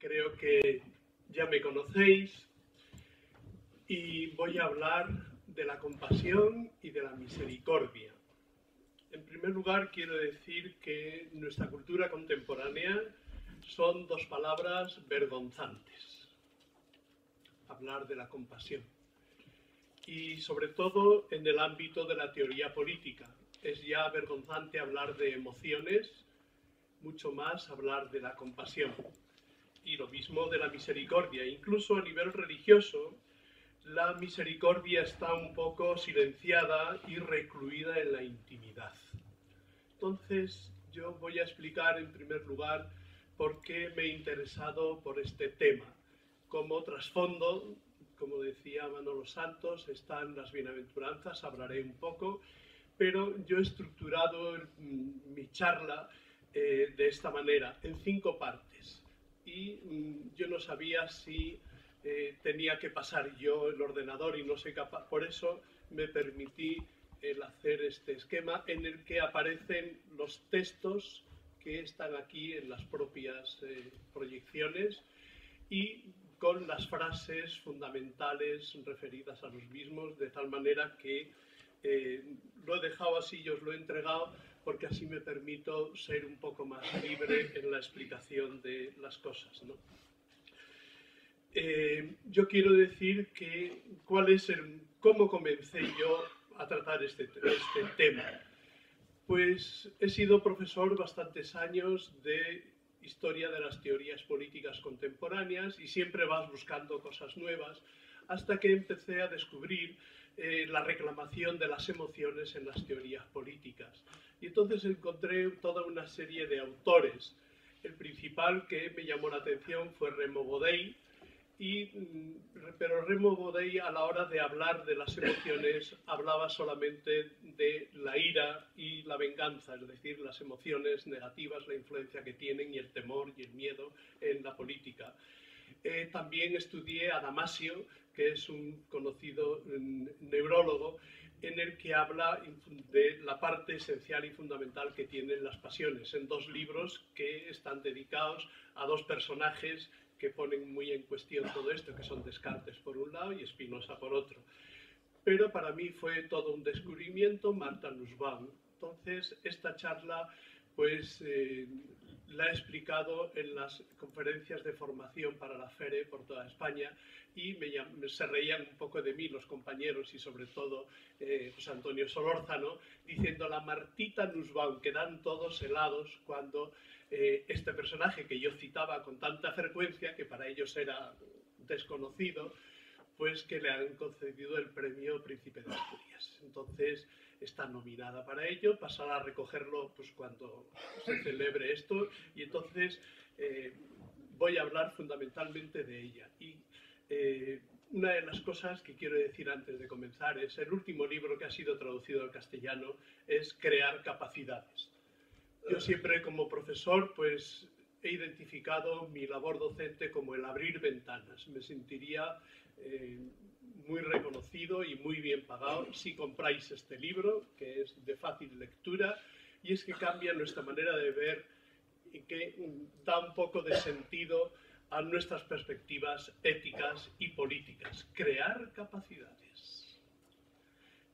Creo que ya me conocéis y voy a hablar de la compasión y de la misericordia. En primer lugar, quiero decir que en nuestra cultura contemporánea son dos palabras vergonzantes. Hablar de la compasión. Y sobre todo en el ámbito de la teoría política. Es ya vergonzante hablar de emociones, mucho más hablar de la compasión. Y lo mismo de la misericordia. Incluso a nivel religioso, la misericordia está un poco silenciada y recluida en la intimidad. Entonces, yo voy a explicar en primer lugar por qué me he interesado por este tema. Como trasfondo, como decía Manolo Santos, están las bienaventuranzas, hablaré un poco, pero yo he estructurado mi charla de esta manera, en 5 partes. Y yo no sabía si tenía que pasar yo el ordenador y no soy capaz, por eso me permití el hacer este esquema en el que aparecen los textos que están aquí en las propias proyecciones y con las frases fundamentales referidas a los mismos, de tal manera que lo he dejado así y os lo he entregado porque así me permito ser un poco más libre en la explicación de las cosas, ¿no? Yo quiero decir que cómo comencé yo a tratar este tema. Pues he sido profesor bastantes años de historia de las teorías políticas contemporáneas y siempre vas buscando cosas nuevas hasta que empecé a descubrir la reclamación de las emociones en las teorías políticas. Y entonces encontré toda una serie de autores. El principal que me llamó la atención fue Remo Bodey, pero Remo Bodey a la hora de hablar de las emociones hablaba solamente de la ira y la venganza, es decir, las emociones negativas, la influencia que tienen y el temor y el miedo en la política. También estudié a Damasio, que es un conocido neurólogo, en el que habla de la parte esencial y fundamental que tienen las pasiones, en 2 libros que están dedicados a 2 personajes que ponen muy en cuestión todo esto, que son Descartes por un lado y Spinoza por otro. Pero para mí fue todo un descubrimiento Martha Nussbaum. Entonces, esta charla pues la he explicado en las conferencias de formación para la FERE por toda España y se reían un poco de mí los compañeros y sobre todo José Antonio Solórzano, diciendo la Martita Nussbaum, que dan todos helados cuando este personaje que yo citaba con tanta frecuencia, que para ellos era desconocido, pues que le han concedido el premio Príncipe de Asturias. Entonces está nominada para ello, pasará a recogerlo pues cuando se celebre esto y entonces voy a hablar fundamentalmente de ella. Y una de las cosas que quiero decir antes de comenzar es el último libro que ha sido traducido al castellano es Crear capacidades. Yo siempre como profesor pues he identificado mi labor docente como el abrir ventanas. Me sentiría muy reconocido y muy bien pagado si compráis este libro, que es de fácil lectura, y es que cambia nuestra manera de ver y que da un poco de sentido a nuestras perspectivas éticas y políticas. Crear capacidades.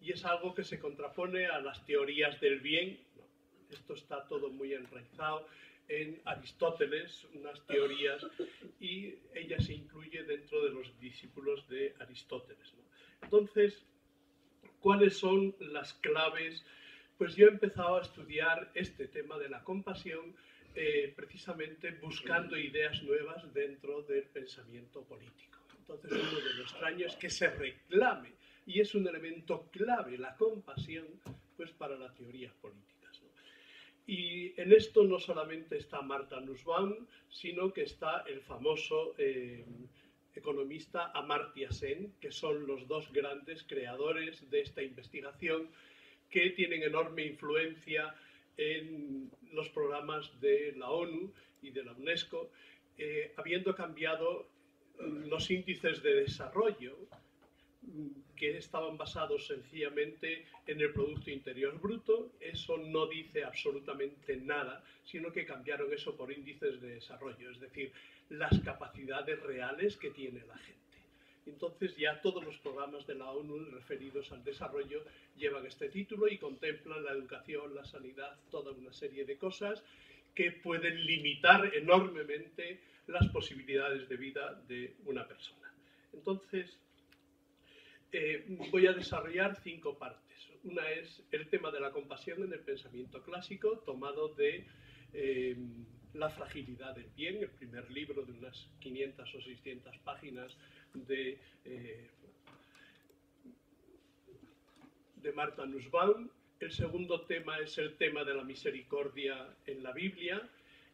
Y es algo que se contrapone a las teorías del bien. No, esto está todo muy enraizado en Aristóteles, unas teorías, y ella se incluye dentro de los discípulos de Aristóteles, ¿no? Entonces, ¿cuáles son las claves? Pues yo he empezado a estudiar este tema de la compasión precisamente buscando ideas nuevas dentro del pensamiento político. Entonces, uno de lo extraño es que se reclame, y es un elemento clave, la compasión, pues para la teoría política. Y en esto no solamente está Martha Nussbaum, sino que está el famoso economista Amartya Sen, que son los 2 grandes creadores de esta investigación, que tienen enorme influencia en los programas de la ONU y de la UNESCO, habiendo cambiado los índices de desarrollo, que estaban basados sencillamente en el Producto Interior Bruto. Eso no dice absolutamente nada, sino que cambiaron eso por índices de desarrollo. Es decir, las capacidades reales que tiene la gente. Entonces ya todos los programas de la ONU referidos al desarrollo llevan este título y contemplan la educación, la sanidad, toda una serie de cosas que pueden limitar enormemente las posibilidades de vida de una persona. Entonces, voy a desarrollar 5 partes. Una es el tema de la compasión en el pensamiento clásico, tomado de La fragilidad del bien, el primer libro de unas 500 o 600 páginas de Martha Nussbaum. El segundo tema es el tema de la misericordia en la Biblia.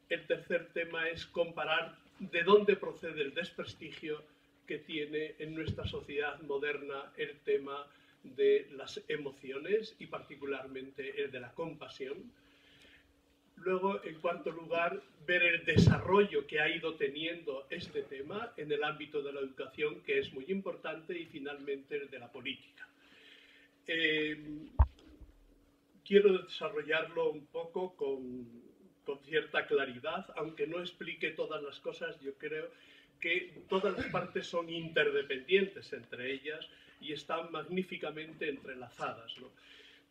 El tercer tema es comparar de dónde procede el desprestigio que tiene en nuestra sociedad moderna el tema de las emociones y particularmente el de la compasión. Luego, en cuarto lugar, ver el desarrollo que ha ido teniendo este tema en el ámbito de la educación, que es muy importante, y finalmente el de la política. Quiero desarrollarlo un poco con cierta claridad, aunque no explique todas las cosas. Yo creo que todas las partes son interdependientes entre ellas y están magníficamente entrelazadas, ¿no?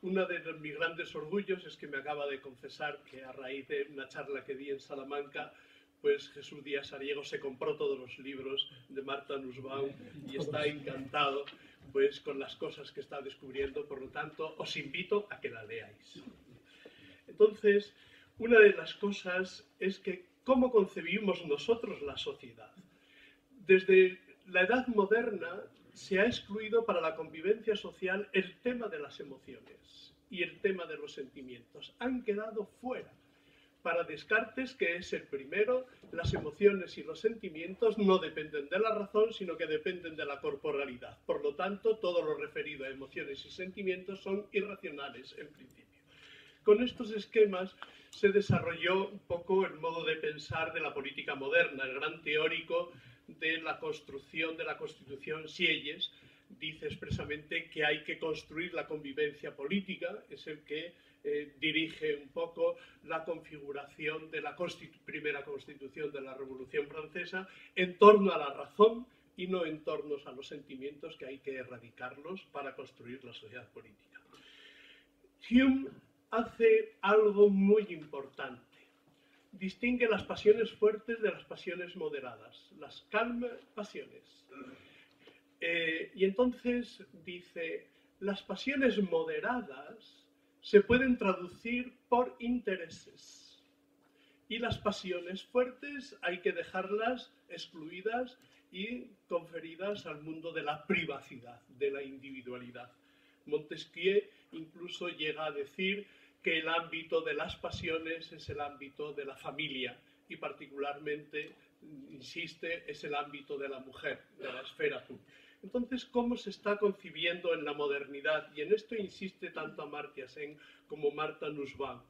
Uno de mis grandes orgullos es que me acaba de confesar que a raíz de una charla que di en Salamanca, pues Jesús Díaz Ariego se compró todos los libros de Martha Nussbaum y está encantado pues con las cosas que está descubriendo. Por lo tanto, os invito a que la leáis. Entonces, una de las cosas es que cómo concebimos nosotros la sociedad. Desde la edad moderna se ha excluido para la convivencia social el tema de las emociones y el tema de los sentimientos. Han quedado fuera. Para Descartes, que es el primero, las emociones y los sentimientos no dependen de la razón, sino que dependen de la corporalidad. Por lo tanto, todo lo referido a emociones y sentimientos son irracionales en principio. Con estos esquemas se desarrolló un poco el modo de pensar de la política moderna. El gran teórico de la construcción de la Constitución, Sieyès, dice expresamente que hay que construir la convivencia política, es el que dirige un poco la configuración de la primera Constitución de la Revolución Francesa en torno a la razón y no en torno a los sentimientos, que hay que erradicarlos para construir la sociedad política. Hume hace algo muy importante. Distingue las pasiones fuertes de las pasiones moderadas, las calm pasiones. Y entonces dice, las pasiones moderadas se pueden traducir por intereses y las pasiones fuertes hay que dejarlas excluidas y conferidas al mundo de la privacidad, de la individualidad. Montesquieu incluso llega a decir que el ámbito de las pasiones es el ámbito de la familia y particularmente, insiste, es el ámbito de la mujer, de la esfera pública. Entonces, ¿cómo se está concibiendo en la modernidad? Y en esto insiste tanto Amartya Sen como Martha Nussbaum.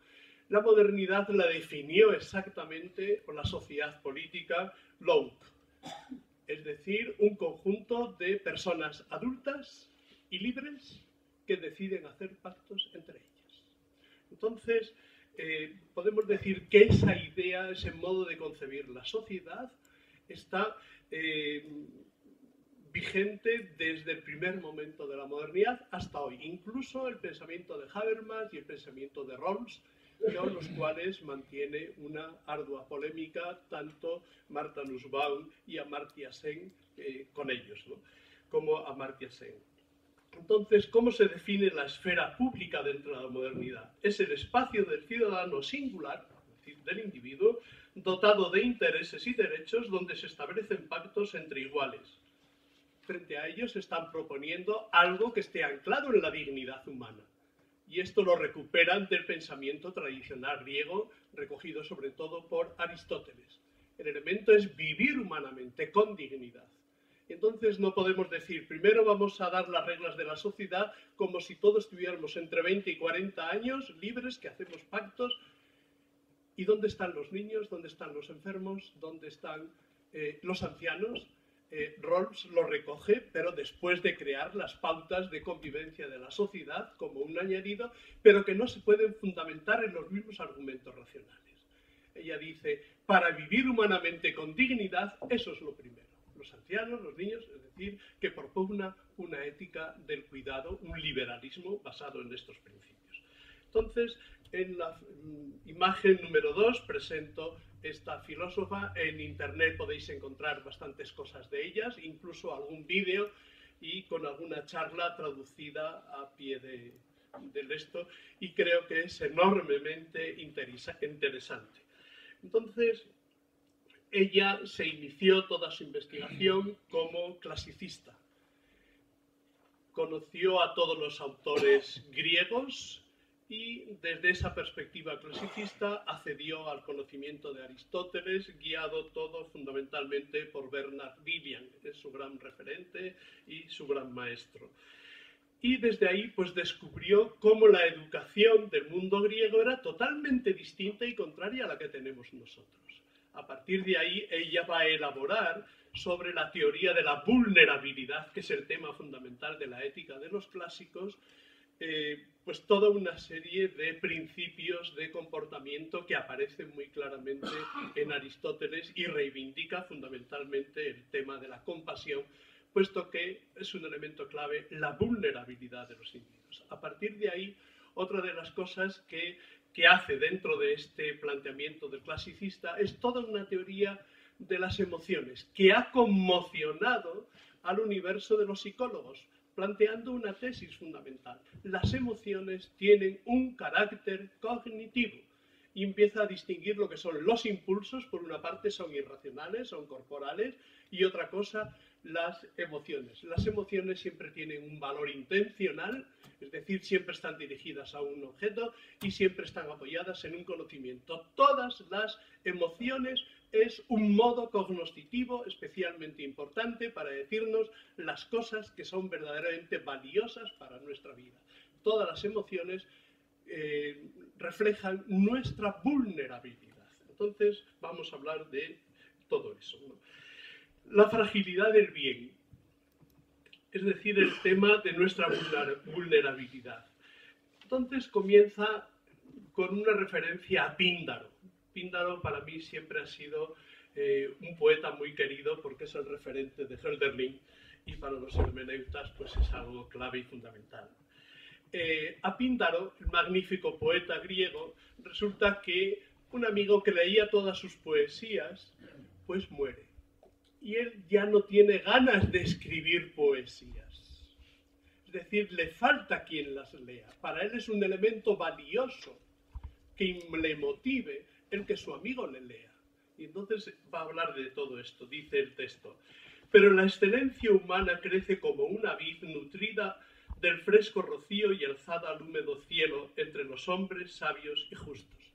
La modernidad la definió exactamente con la sociedad política Locke, es decir, un conjunto de personas adultas y libres que deciden hacer pactos entre ellas. Entonces, podemos decir que esa idea, ese modo de concebir la sociedad, está vigente desde el primer momento de la modernidad hasta hoy. Incluso el pensamiento de Habermas y el pensamiento de Rawls, con los cuales mantiene una ardua polémica tanto Martha Nussbaum y Amartya Sen con ellos, ¿no? Como Amartya Sen. Entonces, ¿cómo se define la esfera pública dentro de la modernidad? Es el espacio del ciudadano singular, es decir, del individuo, dotado de intereses y derechos donde se establecen pactos entre iguales. Frente a ellos están proponiendo algo que esté anclado en la dignidad humana. Y esto lo recuperan del pensamiento tradicional griego, recogido sobre todo por Aristóteles. El elemento es vivir humanamente, con dignidad. Entonces no podemos decir, primero vamos a dar las reglas de la sociedad como si todos tuviéramos entre 20 y 40 años, libres, que hacemos pactos. ¿Y dónde están los niños? ¿Dónde están los enfermos? ¿Dónde están los ancianos? Rawls lo recoge, pero después de crear las pautas de convivencia de la sociedad como un añadido, pero que no se pueden fundamentar en los mismos argumentos racionales. Ella dice, para vivir humanamente con dignidad, eso es lo primero. Los ancianos, los niños, es decir, que propugna una ética del cuidado, un liberalismo basado en estos principios. Entonces, en la imagen número 2 presento esta filósofa. En internet podéis encontrar bastantes cosas de ellas, incluso algún vídeo y con alguna charla traducida a pie del esto, y creo que es enormemente interesante. Entonces, ella se inició toda su investigación como clasicista. Conoció a todos los autores griegos y desde esa perspectiva clasicista accedió al conocimiento de Aristóteles, guiado todo fundamentalmente por Bernard Lillian, que es su gran referente y su gran maestro. Y desde ahí pues descubrió cómo la educación del mundo griego era totalmente distinta y contraria a la que tenemos nosotros. A partir de ahí ella va a elaborar sobre la teoría de la vulnerabilidad, que es el tema fundamental de la ética de los clásicos, pues toda una serie de principios de comportamiento que aparecen muy claramente en Aristóteles y reivindica fundamentalmente el tema de la compasión, puesto que es un elemento clave la vulnerabilidad de los individuos. A partir de ahí, otra de las cosas que hace dentro de este planteamiento del clasicista es toda una teoría de las emociones que ha conmocionado al universo de los psicólogos, planteando una tesis fundamental. Las emociones tienen un carácter cognitivo y empieza a distinguir lo que son los impulsos, por una parte son irracionales, son corporales, y otra cosa, las emociones. Las emociones siempre tienen un valor intencional, es decir, siempre están dirigidas a un objeto y siempre están apoyadas en un conocimiento. Todas las emociones es un modo cognoscitivo especialmente importante para decirnos las cosas que son verdaderamente valiosas para nuestra vida. Todas las emociones reflejan nuestra vulnerabilidad. Entonces vamos a hablar de todo eso, ¿no? La fragilidad del bien, es decir, el tema de nuestra vulnerabilidad. Entonces comienza con una referencia a Píndaro. Píndaro para mí siempre ha sido un poeta muy querido porque es el referente de Hölderlin y para los hermeneutas pues es algo clave y fundamental. A Píndaro, el magnífico poeta griego, resulta que un amigo que leía todas sus poesías pues muere. Y él ya no tiene ganas de escribir poesías. Es decir, le falta quien las lea. Para él es un elemento valioso que le motive el que su amigo le lea. Y entonces va a hablar de todo esto, dice el texto. Pero la excelencia humana crece como una vid nutrida del fresco rocío y alzada al húmedo cielo entre los hombres sabios y justos.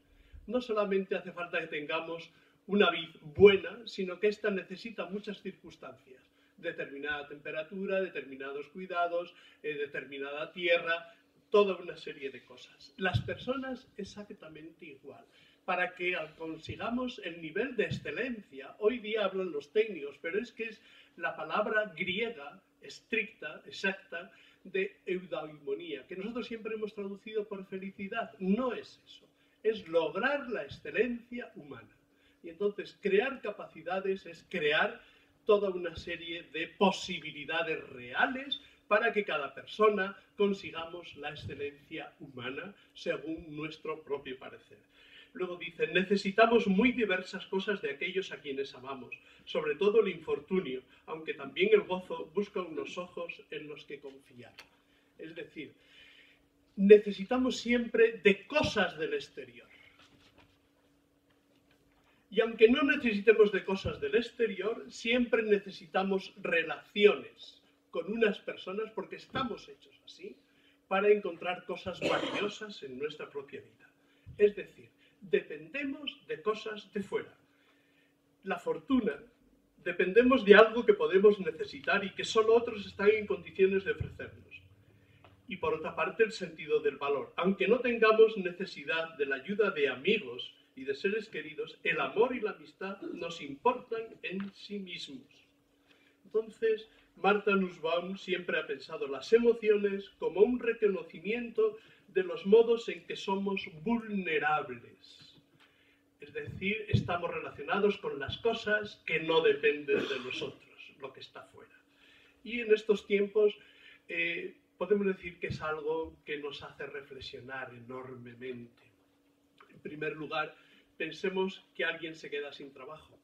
No solamente hace falta que tengamos una vid buena, sino que ésta necesita muchas circunstancias, determinada temperatura, determinados cuidados, determinada tierra, toda una serie de cosas. Las personas exactamente igual. Para que consigamos el nivel de excelencia, hoy día hablan los técnicos, pero es que es la palabra griega, estricta, exacta, de eudaimonía, que nosotros siempre hemos traducido por felicidad. No es eso, es lograr la excelencia humana. Y entonces crear capacidades es crear toda una serie de posibilidades reales para que cada persona consigamos la excelencia humana según nuestro propio parecer. Luego dice, necesitamos muy diversas cosas de aquellos a quienes amamos, sobre todo el infortunio, aunque también el gozo busca unos ojos en los que confiar. Es decir, necesitamos siempre de cosas del exterior. Y aunque no necesitemos de cosas del exterior, siempre necesitamos relaciones con unas personas, porque estamos hechos así, para encontrar cosas valiosas en nuestra propia vida. Es decir, dependemos de cosas de fuera. La fortuna, dependemos de algo que podemos necesitar y que solo otros están en condiciones de ofrecernos. Y por otra parte, el sentido del valor. Aunque no tengamos necesidad de la ayuda de amigos y de seres queridos, el amor y la amistad nos importan en sí mismos. Entonces, Martha Nussbaum siempre ha pensado las emociones como un reconocimiento de los modos en que somos vulnerables. Es decir, estamos relacionados con las cosas que no dependen de nosotros, lo que está fuera. Y en estos tiempos podemos decir que es algo que nos hace reflexionar enormemente. En primer lugar, pensemos que alguien se queda sin trabajo,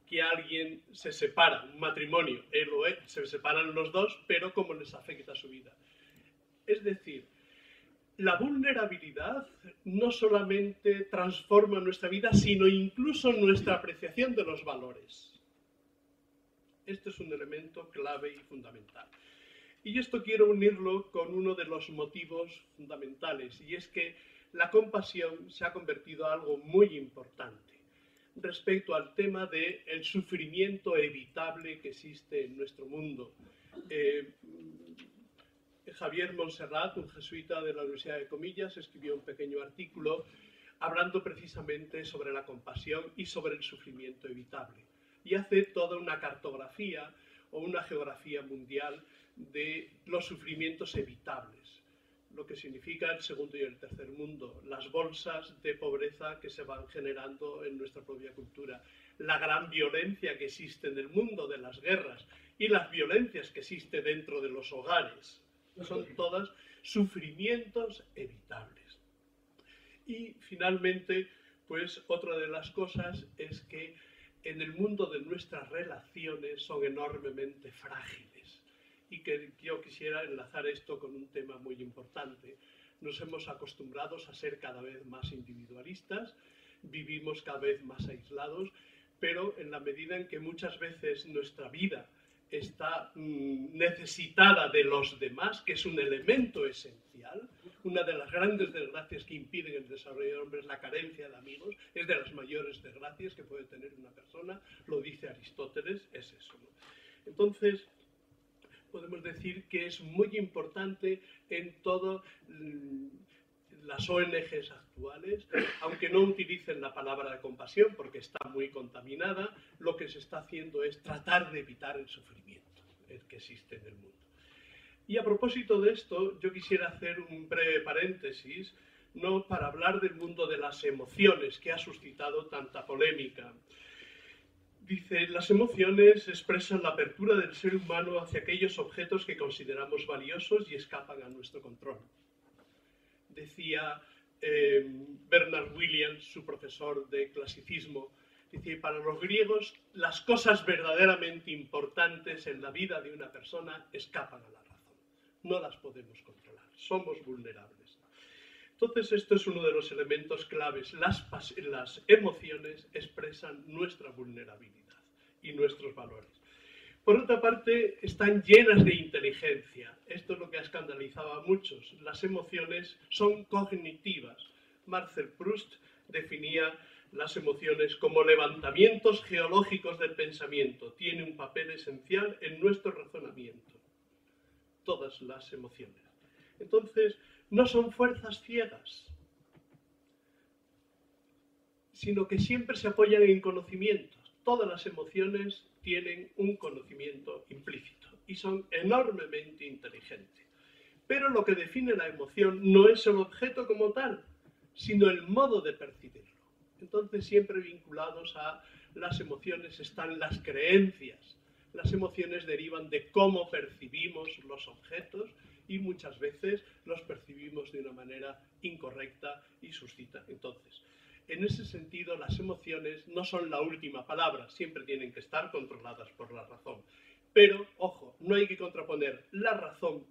que alguien se separa, un matrimonio, se separan los dos, pero cómo les afecta su vida. Es decir, la vulnerabilidad no solamente transforma nuestra vida, sino incluso nuestra apreciación de los valores. Este es un elemento clave y fundamental. Y esto quiero unirlo con uno de los motivos fundamentales, y es que la compasión se ha convertido en algo muy importante respecto al tema del sufrimiento evitable que existe en nuestro mundo. Javier Montserrat, un jesuita de la Universidad de Comillas, escribió un pequeño artículo hablando precisamente sobre la compasión y sobre el sufrimiento evitable. Y hace toda una cartografía o una geografía mundial de los sufrimientos evitables, lo que significa el segundo y el tercer mundo, las bolsas de pobreza que se van generando en nuestra propia cultura, la gran violencia que existe en el mundo de las guerras y las violencias que existen dentro de los hogares. Son todas sufrimientos evitables. Y finalmente, pues otra de las cosas es que en el mundo de nuestras relaciones son enormemente frágiles. Y que yo quisiera enlazar esto con un tema muy importante. Nos hemos acostumbrado a ser cada vez más individualistas, vivimos cada vez más aislados, pero en la medida en que muchas veces nuestra vida está necesitada de los demás, que es un elemento esencial. Una de las grandes desgracias que impiden el desarrollo del hombre es la carencia de amigos, es de las mayores desgracias que puede tener una persona, lo dice Aristóteles, es eso, ¿no? Entonces, podemos decir que es muy importante en todas las ONGs actuales, aunque no utilicen la palabra de compasión porque está muy contaminada, lo que se está haciendo es tratar de evitar el sufrimiento que existe en el mundo. Y a propósito de esto, yo quisiera hacer un breve paréntesis, no para hablar del mundo de las emociones que ha suscitado tanta polémica. Dice, las emociones expresan la apertura del ser humano hacia aquellos objetos que consideramos valiosos y escapan a nuestro control. Decía Bernard Williams, su profesor de clasicismo, dice, para los griegos las cosas verdaderamente importantes en la vida de una persona escapan a la razón. No las podemos controlar, somos vulnerables. Entonces, esto es uno de los elementos claves. Las emociones expresan nuestra vulnerabilidad y nuestros valores. Por otra parte, están llenas de inteligencia. Esto es lo que ha escandalizado a muchos. Las emociones son cognitivas. Marcel Proust definía las emociones como levantamientos geológicos del pensamiento. Tiene un papel esencial en nuestro razonamiento. Todas las emociones. Entonces, no son fuerzas ciegas, sino que siempre se apoyan en conocimientos. Todas las emociones tienen un conocimiento implícito y son enormemente inteligentes. Pero lo que define la emoción no es el objeto como tal, sino el modo de percibirlo. Entonces, siempre vinculados a las emociones están las creencias. Las emociones derivan de cómo percibimos los objetos y muchas veces los percibimos de una manera incorrecta y suscita. Entonces, en ese sentido, las emociones no son la última palabra, siempre tienen que estar controladas por la razón. Pero, ojo, no hay que contraponer la razón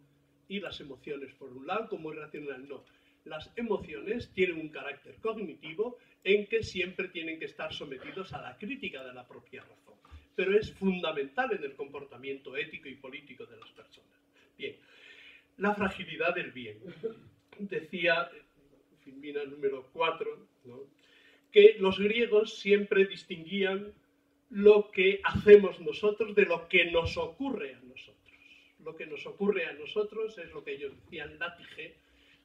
y las emociones por un lado como irracional, no. Las emociones tienen un carácter cognitivo en que siempre tienen que estar sometidos a la crítica de la propia razón. Pero es fundamental en el comportamiento ético y político de las personas. Bien, la fragilidad del bien. Decía Filmina número 4, ¿no?, que los griegos siempre distinguían lo que hacemos nosotros de lo que nos ocurre a nosotros. Lo que nos ocurre a nosotros es lo que ellos decían latige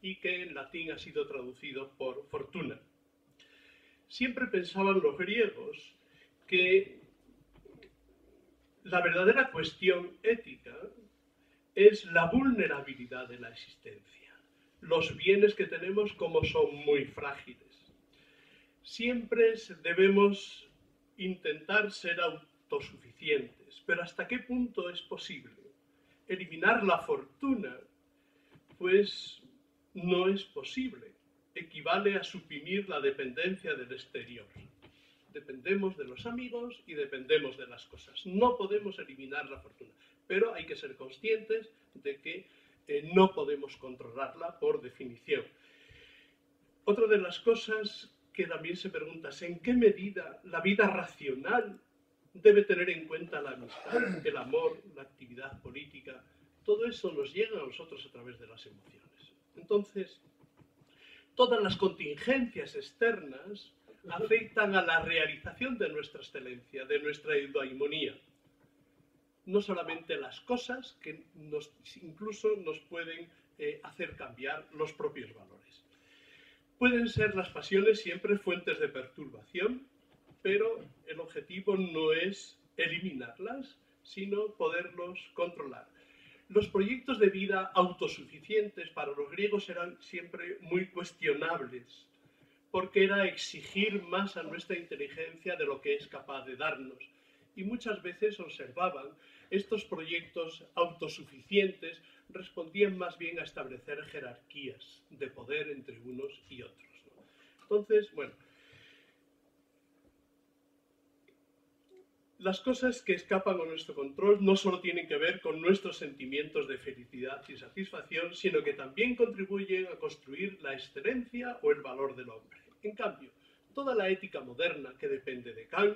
y que en latín ha sido traducido por fortuna. Siempre pensaban los griegos que la verdadera cuestión ética es la vulnerabilidad de la existencia. Los bienes que tenemos como son muy frágiles. Siempre debemos intentar ser autosuficientes, pero ¿hasta qué punto es posible? Eliminar la fortuna, pues no es posible. Equivale a suprimir la dependencia del exterior. Dependemos de los amigos y dependemos de las cosas. No podemos eliminar la fortuna, pero hay que ser conscientes de que no podemos controlarla por definición. Otra de las cosas que también se pregunta es en qué medida la vida racional debe tener en cuenta la amistad, el amor, la actividad política. Todo eso nos llega a nosotros a través de las emociones. Entonces, todas las contingencias externas afectan a la realización de nuestra excelencia, de nuestra eudaimonía. No solamente las cosas que incluso nos pueden hacer cambiar los propios valores. Pueden ser las pasiones siempre fuentes de perturbación, pero el objetivo no es eliminarlas, sino poderlos controlar. Los proyectos de vida autosuficientes para los griegos eran siempre muy cuestionables, porque era exigir más a nuestra inteligencia de lo que es capaz de darnos. Y muchas veces observaban estos proyectos autosuficientes respondían más bien a establecer jerarquías de poder entre unos y otros, ¿no? Entonces, bueno, las cosas que escapan a nuestro control no solo tienen que ver con nuestros sentimientos de felicidad y satisfacción, sino que también contribuyen a construir la excelencia o el valor del hombre. En cambio, toda la ética moderna que depende de Kant,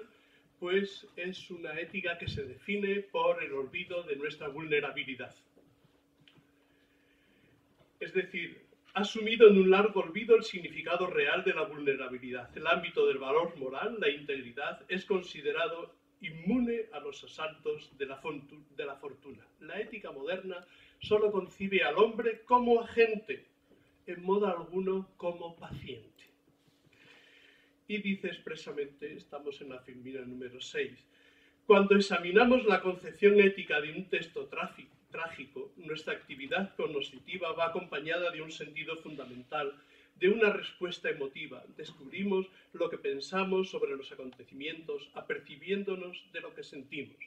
pues es una ética que se define por el olvido de nuestra vulnerabilidad. Es decir, ha asumido en un largo olvido el significado real de la vulnerabilidad. El ámbito del valor moral, la integridad, es considerado inmune a los asaltos de la fortuna. La ética moderna solo concibe al hombre como agente, en modo alguno como paciente. Y dice expresamente, estamos en la Filmina número 6, cuando examinamos la concepción ética de un texto trágico, nuestra actividad cognitiva va acompañada de un sentido fundamental, de una respuesta emotiva. Descubrimos lo que pensamos sobre los acontecimientos, apercibiéndonos de lo que sentimos.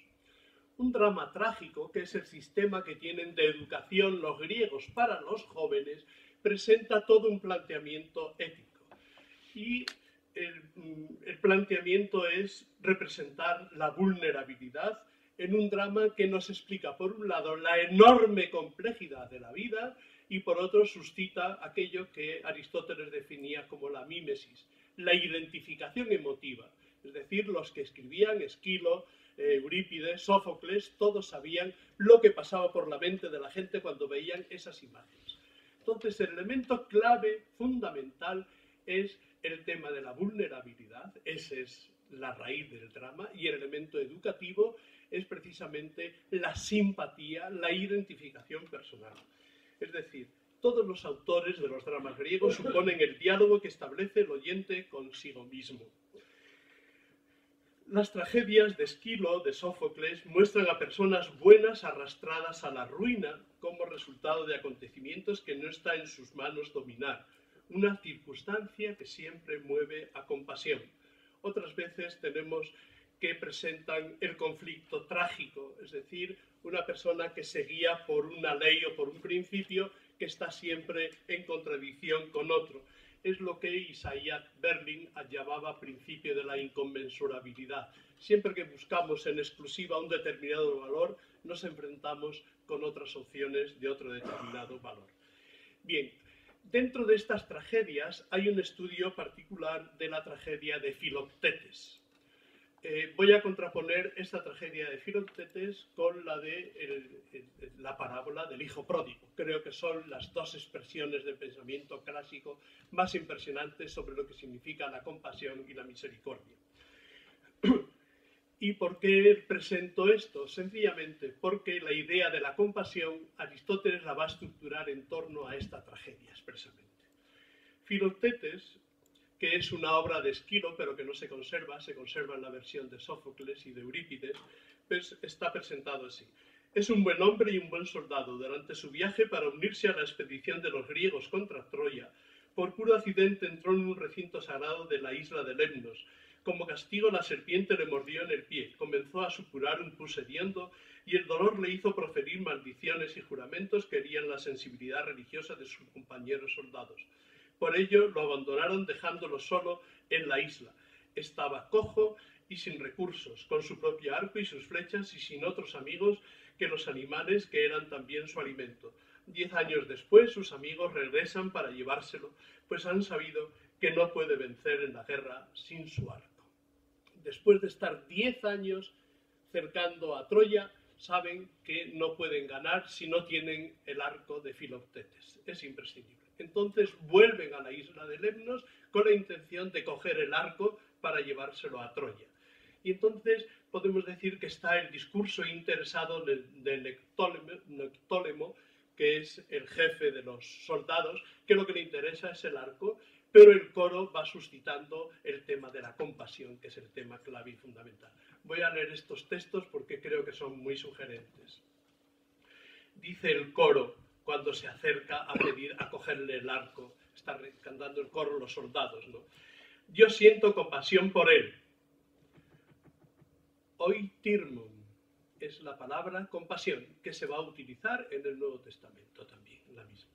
Un drama trágico, que es el sistema que tienen de educación los griegos para los jóvenes, presenta todo un planteamiento ético. Y el planteamiento es representar la vulnerabilidad en un drama que nos explica, por un lado, la enorme complejidad de la vida y, por otro, suscita aquello que Aristóteles definía como la mímesis, la identificación emotiva. Es decir, los que escribían, Esquilo, Eurípides, Sófocles, todos sabían lo que pasaba por la mente de la gente cuando veían esas imágenes. Entonces, el elemento clave, fundamental, es el tema de la vulnerabilidad, esa es la raíz del drama, y el elemento educativo es precisamente la simpatía, la identificación personal. Es decir, todos los autores de los dramas griegos suponen el diálogo que establece el oyente consigo mismo. Las tragedias de Esquilo, de Sófocles, muestran a personas buenas arrastradas a la ruina como resultado de acontecimientos que no está en sus manos dominar, una circunstancia que siempre mueve a compasión. Otras veces tenemos que presentan el conflicto trágico, es decir, una persona que se guía por una ley o por un principio que está siempre en contradicción con otro. Es lo que Isaiah Berlin llamaba principio de la inconmensurabilidad. Siempre que buscamos en exclusiva un determinado valor, nos enfrentamos con otras opciones de otro determinado valor. Bien, dentro de estas tragedias hay un estudio particular de la tragedia de Filoctetes. Voy a contraponer esta tragedia de Filoctetes con la de la parábola del hijo pródigo. Creo que son las dos expresiones del pensamiento clásico más impresionantes sobre lo que significa la compasión y la misericordia. ¿Y por qué presento esto? Sencillamente porque la idea de la compasión Aristóteles la va a estructurar en torno a esta tragedia expresamente. Filoctetes, que es una obra de Esquilo, pero que no se conserva en la versión de Sófocles y de Eurípides, pues está presentado así. Es un buen hombre y un buen soldado. Durante su viaje para unirse a la expedición de los griegos contra Troya, Por puro accidente entró en un recinto sagrado de la isla de Lemnos. Como castigo, la serpiente le mordió en el pie, comenzó a supurar un pus hediondo y el dolor le hizo proferir maldiciones y juramentos que herían la sensibilidad religiosa de sus compañeros soldados. Por ello lo abandonaron dejándolo solo en la isla. Estaba cojo y sin recursos, con su propio arco y sus flechas y sin otros amigos que los animales que eran también su alimento. 10 años después sus amigos regresan para llevárselo, pues han sabido que no puede vencer en la guerra sin su arco. Después de estar 10 años cercando a Troya, saben que no pueden ganar si no tienen el arco de Filoctetes. Es imprescindible. Entonces vuelven a la isla de Lemnos con la intención de coger el arco para llevárselo a Troya. Y entonces podemos decir que está el discurso interesado de Nectólemo, que es el jefe de los soldados, que lo que le interesa es el arco, pero el coro va suscitando el tema de la compasión, que es el tema clave y fundamental. Voy a leer estos textos porque creo que son muy sugerentes. Dice el coro, cuando se acerca a pedir, a cogerle el arco, está cantando el coro los soldados, ¿no? Yo siento compasión por él. Oitirmon es la palabra compasión que se va a utilizar en el Nuevo Testamento también, la misma.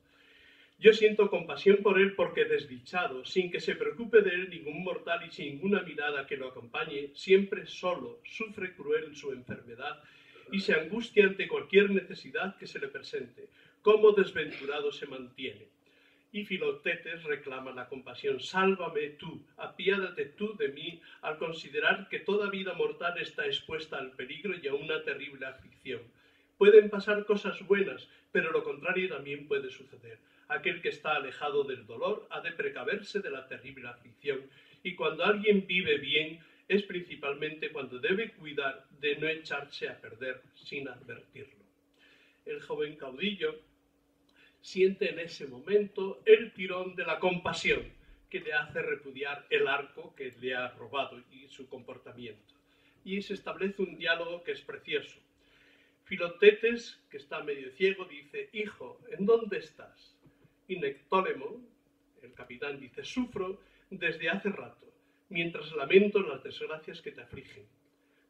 Yo siento compasión por él porque desdichado, sin que se preocupe de él ningún mortal y sin ninguna mirada que lo acompañe, siempre solo, sufre cruel su enfermedad y se angustia ante cualquier necesidad que se le presente. Cómo desventurado se mantiene. Y Filoctetes reclama la compasión. Sálvame tú, apiádate tú de mí, al considerar que toda vida mortal está expuesta al peligro y a una terrible aflicción. Pueden pasar cosas buenas, pero lo contrario también puede suceder. Aquel que está alejado del dolor ha de precaverse de la terrible aflicción, y cuando alguien vive bien, es principalmente cuando debe cuidar de no echarse a perder sin advertirlo. El joven caudillo siente en ese momento el tirón de la compasión que le hace repudiar el arco que le ha robado y su comportamiento. Y se establece un diálogo que es precioso. Filoctetes, que está medio ciego, dice, hijo, ¿en dónde estás? Y Nectólemo, el capitán, dice, sufro desde hace rato, mientras lamento las desgracias que te afligen.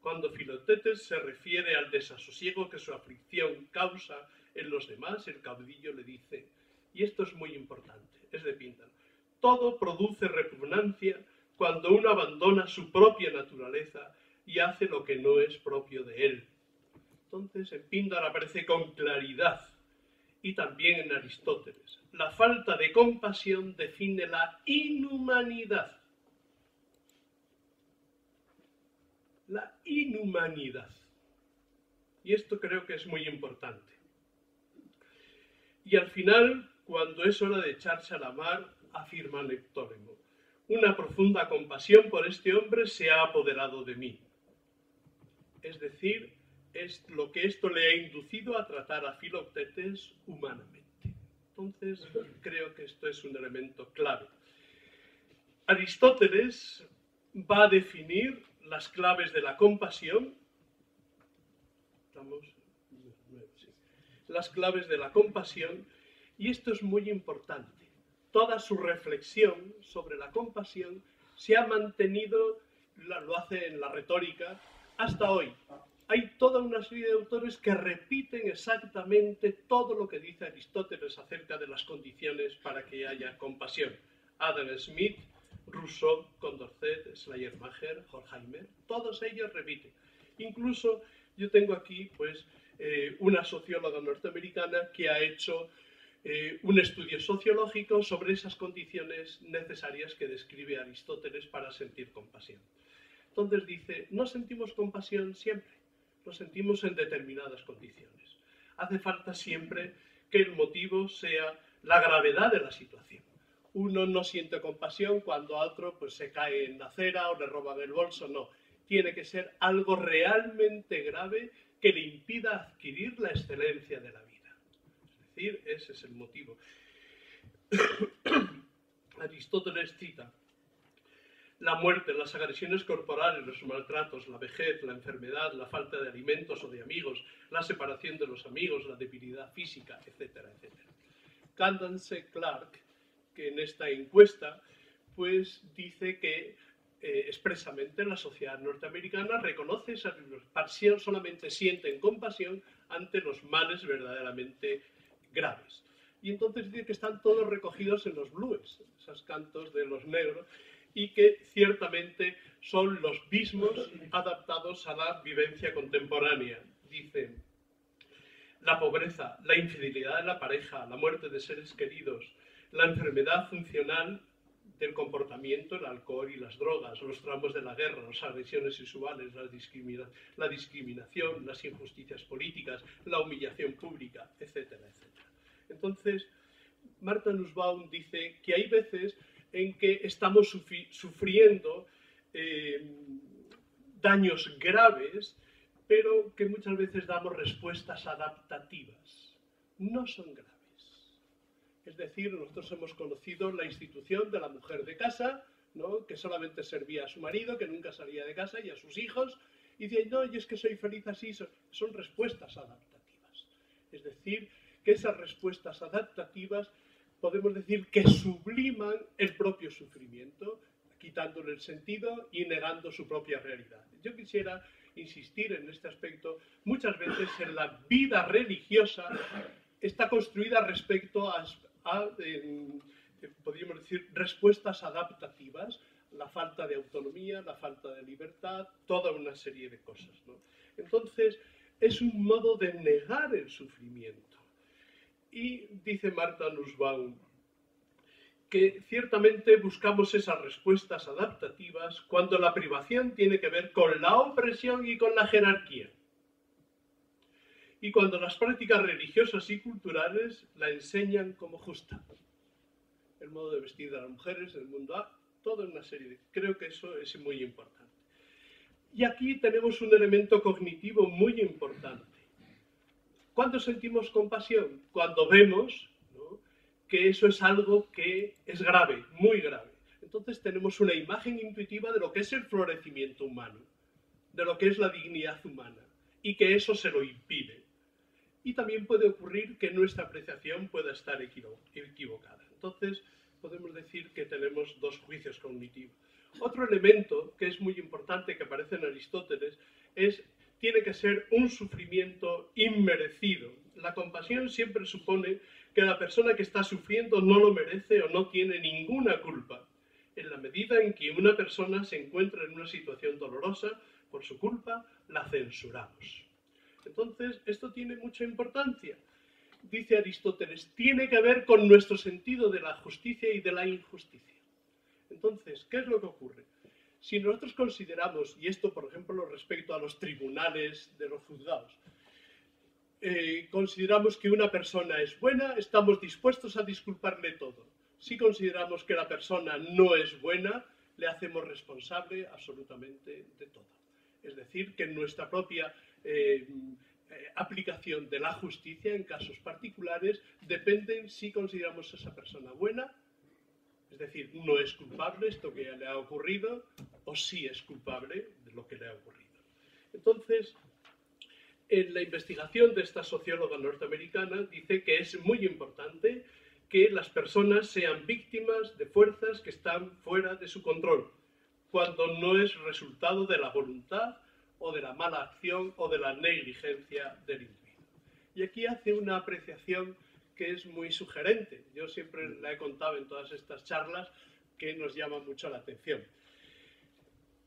Cuando Filoctetes se refiere al desasosiego que su aflicción causa en los demás, el caudillo le dice, y esto es muy importante, es de Píndaro, todo produce repugnancia cuando uno abandona su propia naturaleza y hace lo que no es propio de él. Entonces en Píndaro aparece con claridad, y también en Aristóteles. La falta de compasión define la inhumanidad. La inhumanidad. Y esto creo que es muy importante. Y al final, cuando es hora de echarse a la mar, afirma Nectólemo, una profunda compasión por este hombre se ha apoderado de mí. Es decir, es lo que esto le ha inducido a tratar a Filoctetes humanamente. Entonces, creo que esto es un elemento clave. Aristóteles va a definir las claves de la compasión. Las claves de la compasión, y esto es muy importante. Toda su reflexión sobre la compasión se ha mantenido, lo hace en la retórica, hasta hoy. Hay toda una serie de autores que repiten exactamente todo lo que dice Aristóteles acerca de las condiciones para que haya compasión. Adam Smith, Rousseau, Condorcet, Schleiermacher, Horkheimer, todos ellos repiten. Incluso yo tengo aquí una socióloga norteamericana que ha hecho un estudio sociológico sobre esas condiciones necesarias que describe Aristóteles para sentir compasión. Entonces dice, no sentimos compasión siempre. Lo sentimos en determinadas condiciones. Hace falta siempre que el motivo sea la gravedad de la situación. Uno no siente compasión cuando a otro se cae en la acera o le roban el bolso, no. Tiene que ser algo realmente grave que le impida adquirir la excelencia de la vida. Es decir, ese es el motivo. Aristóteles cita la muerte, las agresiones corporales, los maltratos, la vejez, la enfermedad, la falta de alimentos o de amigos, la separación de los amigos, la debilidad física, etcétera, etcétera. Candace Clark, que en esta encuesta pues dice que expresamente la sociedad norteamericana reconoce esa pasión, solamente sienten compasión ante los males verdaderamente graves. Y entonces dice que están todos recogidos en los blues, esos cantos de los negros, y que ciertamente son los mismos adaptados a la vivencia contemporánea. Dicen: la pobreza, la infidelidad de la pareja, la muerte de seres queridos, la enfermedad funcional del comportamiento, el alcohol y las drogas, los traumas de la guerra, las agresiones sexuales, la discriminación, las injusticias políticas, la humillación pública, etcétera, etcétera. Entonces, Martha Nussbaum dice que hay veces en que estamos sufriendo daños graves, pero que muchas veces damos respuestas adaptativas. No son graves. Es decir, nosotros hemos conocido la institución de la mujer de casa, ¿no?, que solamente servía a su marido, que nunca salía de casa, y a sus hijos, y dicen: no, y es que soy feliz así. Son respuestas adaptativas. Es decir, que esas respuestas adaptativas podemos decir que subliman el propio sufrimiento, quitándole el sentido y negando su propia realidad. Yo quisiera insistir en este aspecto. Muchas veces en la vida religiosa está construida respecto a podríamos decir, respuestas adaptativas, la falta de autonomía, la falta de libertad, toda una serie de cosas, ¿no? Entonces, es un modo de negar el sufrimiento. Y dice Martha Nussbaum que ciertamente buscamos esas respuestas adaptativas cuando la privación tiene que ver con la opresión y con la jerarquía. Y cuando las prácticas religiosas y culturales la enseñan como justa. El modo de vestir de las mujeres, el mundo A, toda una serie de... Creo que eso es muy importante. Y aquí tenemos un elemento cognitivo muy importante. ¿Cuándo sentimos compasión? Cuando vemos, ¿no?, que eso es algo que es grave, muy grave. Entonces tenemos una imagen intuitiva de lo que es el florecimiento humano, de lo que es la dignidad humana, y que eso se lo impide. Y también puede ocurrir que nuestra apreciación pueda estar equivocada. Entonces, podemos decir que tenemos dos juicios cognitivos. Otro elemento que es muy importante, que aparece en Aristóteles, tiene que ser un sufrimiento inmerecido. La compasión siempre supone que la persona que está sufriendo no lo merece o no tiene ninguna culpa. En la medida en que una persona se encuentra en una situación dolorosa, por su culpa, la censuramos. Entonces, esto tiene mucha importancia. Dice Aristóteles, tiene que ver con nuestro sentido de la justicia y de la injusticia. Entonces, ¿qué es lo que ocurre? Si nosotros consideramos, y esto por ejemplo respecto a los tribunales de los juzgados, consideramos que una persona es buena, estamos dispuestos a disculparle todo. Si consideramos que la persona no es buena, le hacemos responsable absolutamente de todo. Es decir, que en nuestra propia aplicación de la justicia en casos particulares dependen si consideramos a esa persona buena, es decir, no es culpable esto que le ha ocurrido, o sí es culpable de lo que le ha ocurrido. Entonces, en la investigación de esta socióloga norteamericana dice que es muy importante que las personas sean víctimas de fuerzas que están fuera de su control, cuando no es resultado de la voluntad o de la mala acción o de la negligencia del individuo. Y aquí hace una apreciación que es muy sugerente. Yo siempre la he contado en todas estas charlas, que nos llama mucho la atención.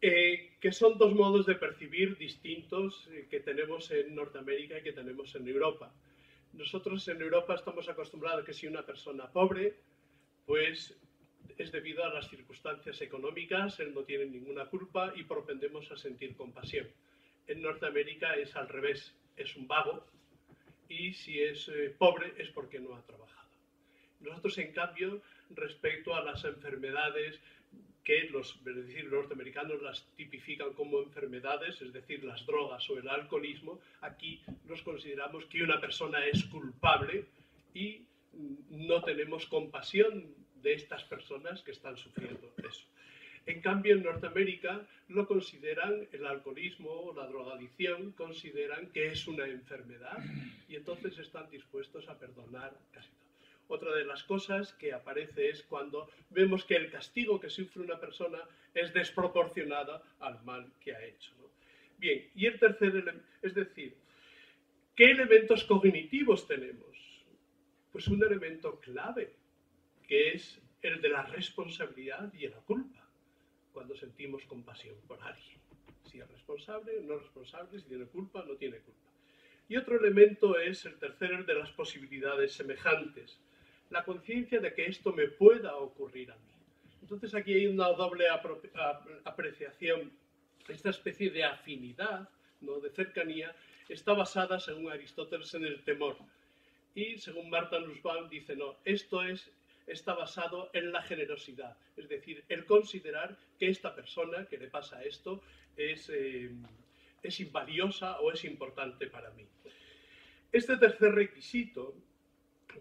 Que son dos modos de percibir distintos que tenemos en Norteamérica y que tenemos en Europa. Nosotros en Europa estamos acostumbrados a que si una persona pobre, pues es debido a las circunstancias económicas, él no tiene ninguna culpa y propendemos a sentir compasión. En Norteamérica es al revés, es un vago y si es pobre es porque no ha trabajado. Nosotros, en cambio, respecto a las enfermedades que los norteamericanos las tipifican como enfermedades, es decir, las drogas o el alcoholismo, aquí nos consideramos que una persona es culpable y no tenemos compasión de estas personas que están sufriendo eso. En cambio, en Norteamérica lo consideran, el alcoholismo o la drogadicción, consideran que es una enfermedad y entonces están dispuestos a perdonar casi todo. Otra de las cosas que aparece es cuando vemos que el castigo que sufre una persona es desproporcionada al mal que ha hecho, ¿no? Bien, y el tercer elemento, es decir, ¿qué elementos cognitivos tenemos? Pues un elemento clave, que es el de la responsabilidad y la culpa, cuando sentimos compasión por alguien. Si es responsable o no responsable, si tiene culpa o no tiene culpa. Y otro elemento es el tercero, el de las posibilidades semejantes. La conciencia de que esto me pueda ocurrir a mí. Entonces aquí hay una doble apreciación. Esta especie de afinidad, ¿no?, de cercanía, está basada, según Aristóteles, en el temor. Y según Martha Nussbaum dice, no, está basado en la generosidad. Es decir, el considerar que esta persona que le pasa esto es invaliosa o es importante para mí. Este tercer requisito,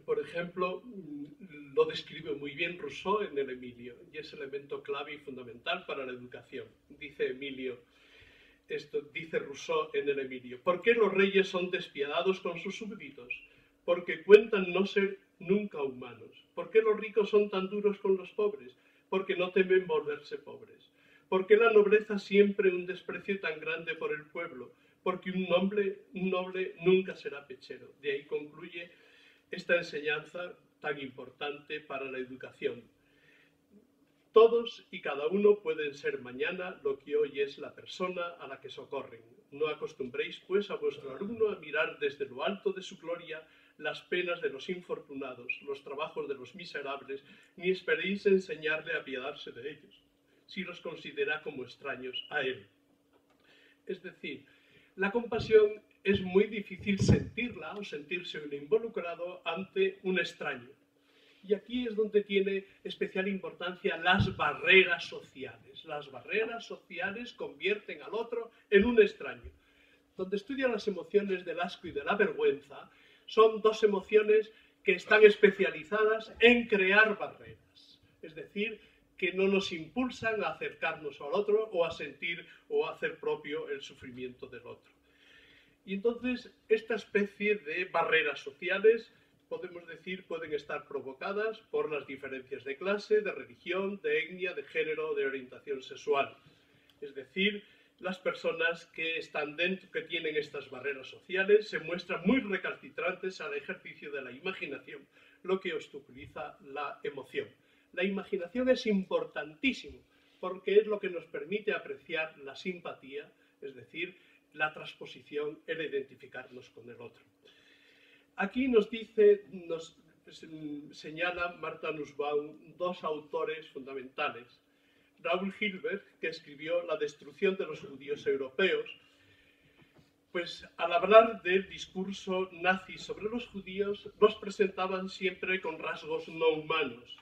por ejemplo, lo describe muy bien Rousseau en el Emilio, y es elemento clave y fundamental para la educación. Dice Rousseau en el Emilio: ¿por qué los reyes son despiadados con sus súbditos? Porque cuentan no ser nunca humanos. ¿Por qué los ricos son tan duros con los pobres? Porque no temen volverse pobres. ¿Por qué la nobleza siempre un desprecio tan grande por el pueblo? Porque un noble nunca será pechero. De ahí concluye esta enseñanza tan importante para la educación. Todos y cada uno pueden ser mañana lo que hoy es la persona a la que socorren. No acostumbréis, pues, a vuestro alumno a mirar desde lo alto de su gloria las penas de los infortunados, los trabajos de los miserables, ni esperéis enseñarle a apiadarse de ellos, si los considera como extraños a él. Es decir, la compasión es muy difícil sentirla o sentirse un involucrado ante un extraño. Y aquí es donde tiene especial importancia las barreras sociales. Las barreras sociales convierten al otro en un extraño. Donde estudian las emociones del asco y de la vergüenza, son dos emociones que están especializadas en crear barreras. Es decir, que no nos impulsan a acercarnos al otro o a sentir o a hacer propio el sufrimiento del otro. Y entonces, esta especie de barreras sociales, podemos decir, pueden estar provocadas por las diferencias de clase, de religión, de etnia, de género, de orientación sexual. Es decir, las personas que están dentro, que tienen estas barreras sociales, se muestran muy recalcitrantes al ejercicio de la imaginación, lo que obstaculiza la emoción. La imaginación es importantísimo, porque es lo que nos permite apreciar la simpatía, es decir, la transposición, el identificarnos con el otro. Aquí nos señala Martha Nussbaum dos autores fundamentales. Raúl Hilberg, que escribió La destrucción de los judíos europeos, pues al hablar del discurso nazi sobre los judíos, los presentaban siempre con rasgos no humanos.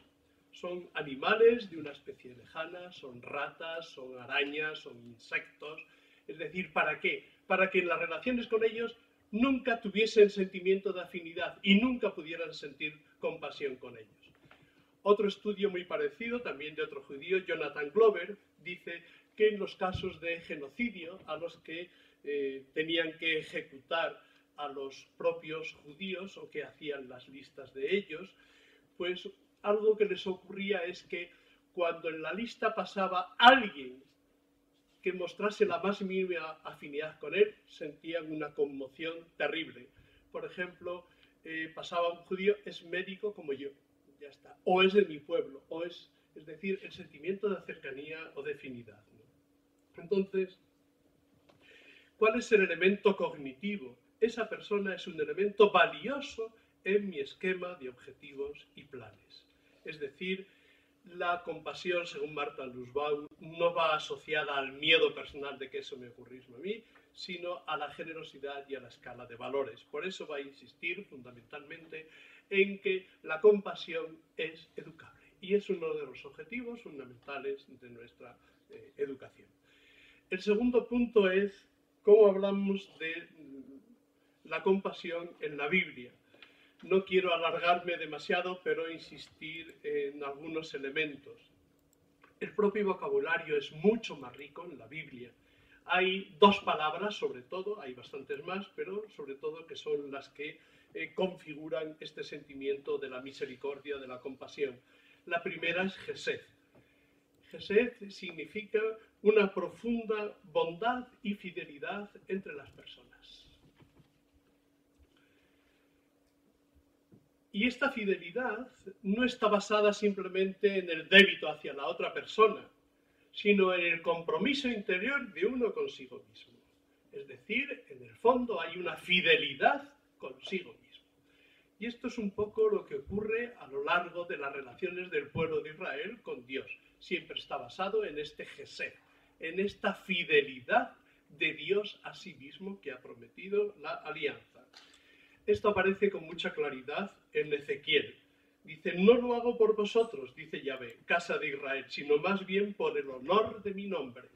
Son animales de una especie lejana, son ratas, son arañas, son insectos. Es decir, ¿para qué? Para que en las relaciones con ellos nunca tuviesen sentimiento de afinidad y nunca pudieran sentir compasión con ellos. Otro estudio muy parecido, también de otro judío, Jonathan Glover, dice que en los casos de genocidio a los que tenían que ejecutar a los propios judíos o que hacían las listas de ellos, pues algo que les ocurría es que cuando en la lista pasaba alguien que mostrase la más mínima afinidad con él, sentían una conmoción terrible. Por ejemplo, pasaba un judío, es médico como yo, ya está, o es de mi pueblo, o es decir, el sentimiento de cercanía o de afinidad, ¿no? Entonces, ¿cuál es el elemento cognitivo? Esa persona es un elemento valioso en mi esquema de objetivos y planes. Es decir, la compasión, según Martha Nussbaum, no va asociada al miedo personal de que eso me ocurriese a mí, sino a la generosidad y a la escala de valores. Por eso va a insistir fundamentalmente en que la compasión es educable y es uno de los objetivos fundamentales de nuestra educación. El segundo punto es cómo hablamos de la compasión en la Biblia. No quiero alargarme demasiado, pero insistir en algunos elementos. El propio vocabulario es mucho más rico en la Biblia. hay dos palabras, sobre todo, hay bastantes más, pero sobre todo que son las que configuran este sentimiento de la misericordia, de la compasión. La primera es Gesed. Gesed significa una profunda bondad y fidelidad entre las personas. Y esta fidelidad no está basada simplemente en el débito hacia la otra persona, sino en el compromiso interior de uno consigo mismo. Es decir, en el fondo hay una fidelidad consigo mismo. Y esto es un poco lo que ocurre a lo largo de las relaciones del pueblo de Israel con Dios. Siempre está basado en este Gesed, en esta fidelidad de Dios a sí mismo que ha prometido la alianza. Esto aparece con mucha claridad en Ezequiel. Dice, no lo hago por vosotros, dice Yahvé, casa de Israel, sino más bien por el honor de mi nombre.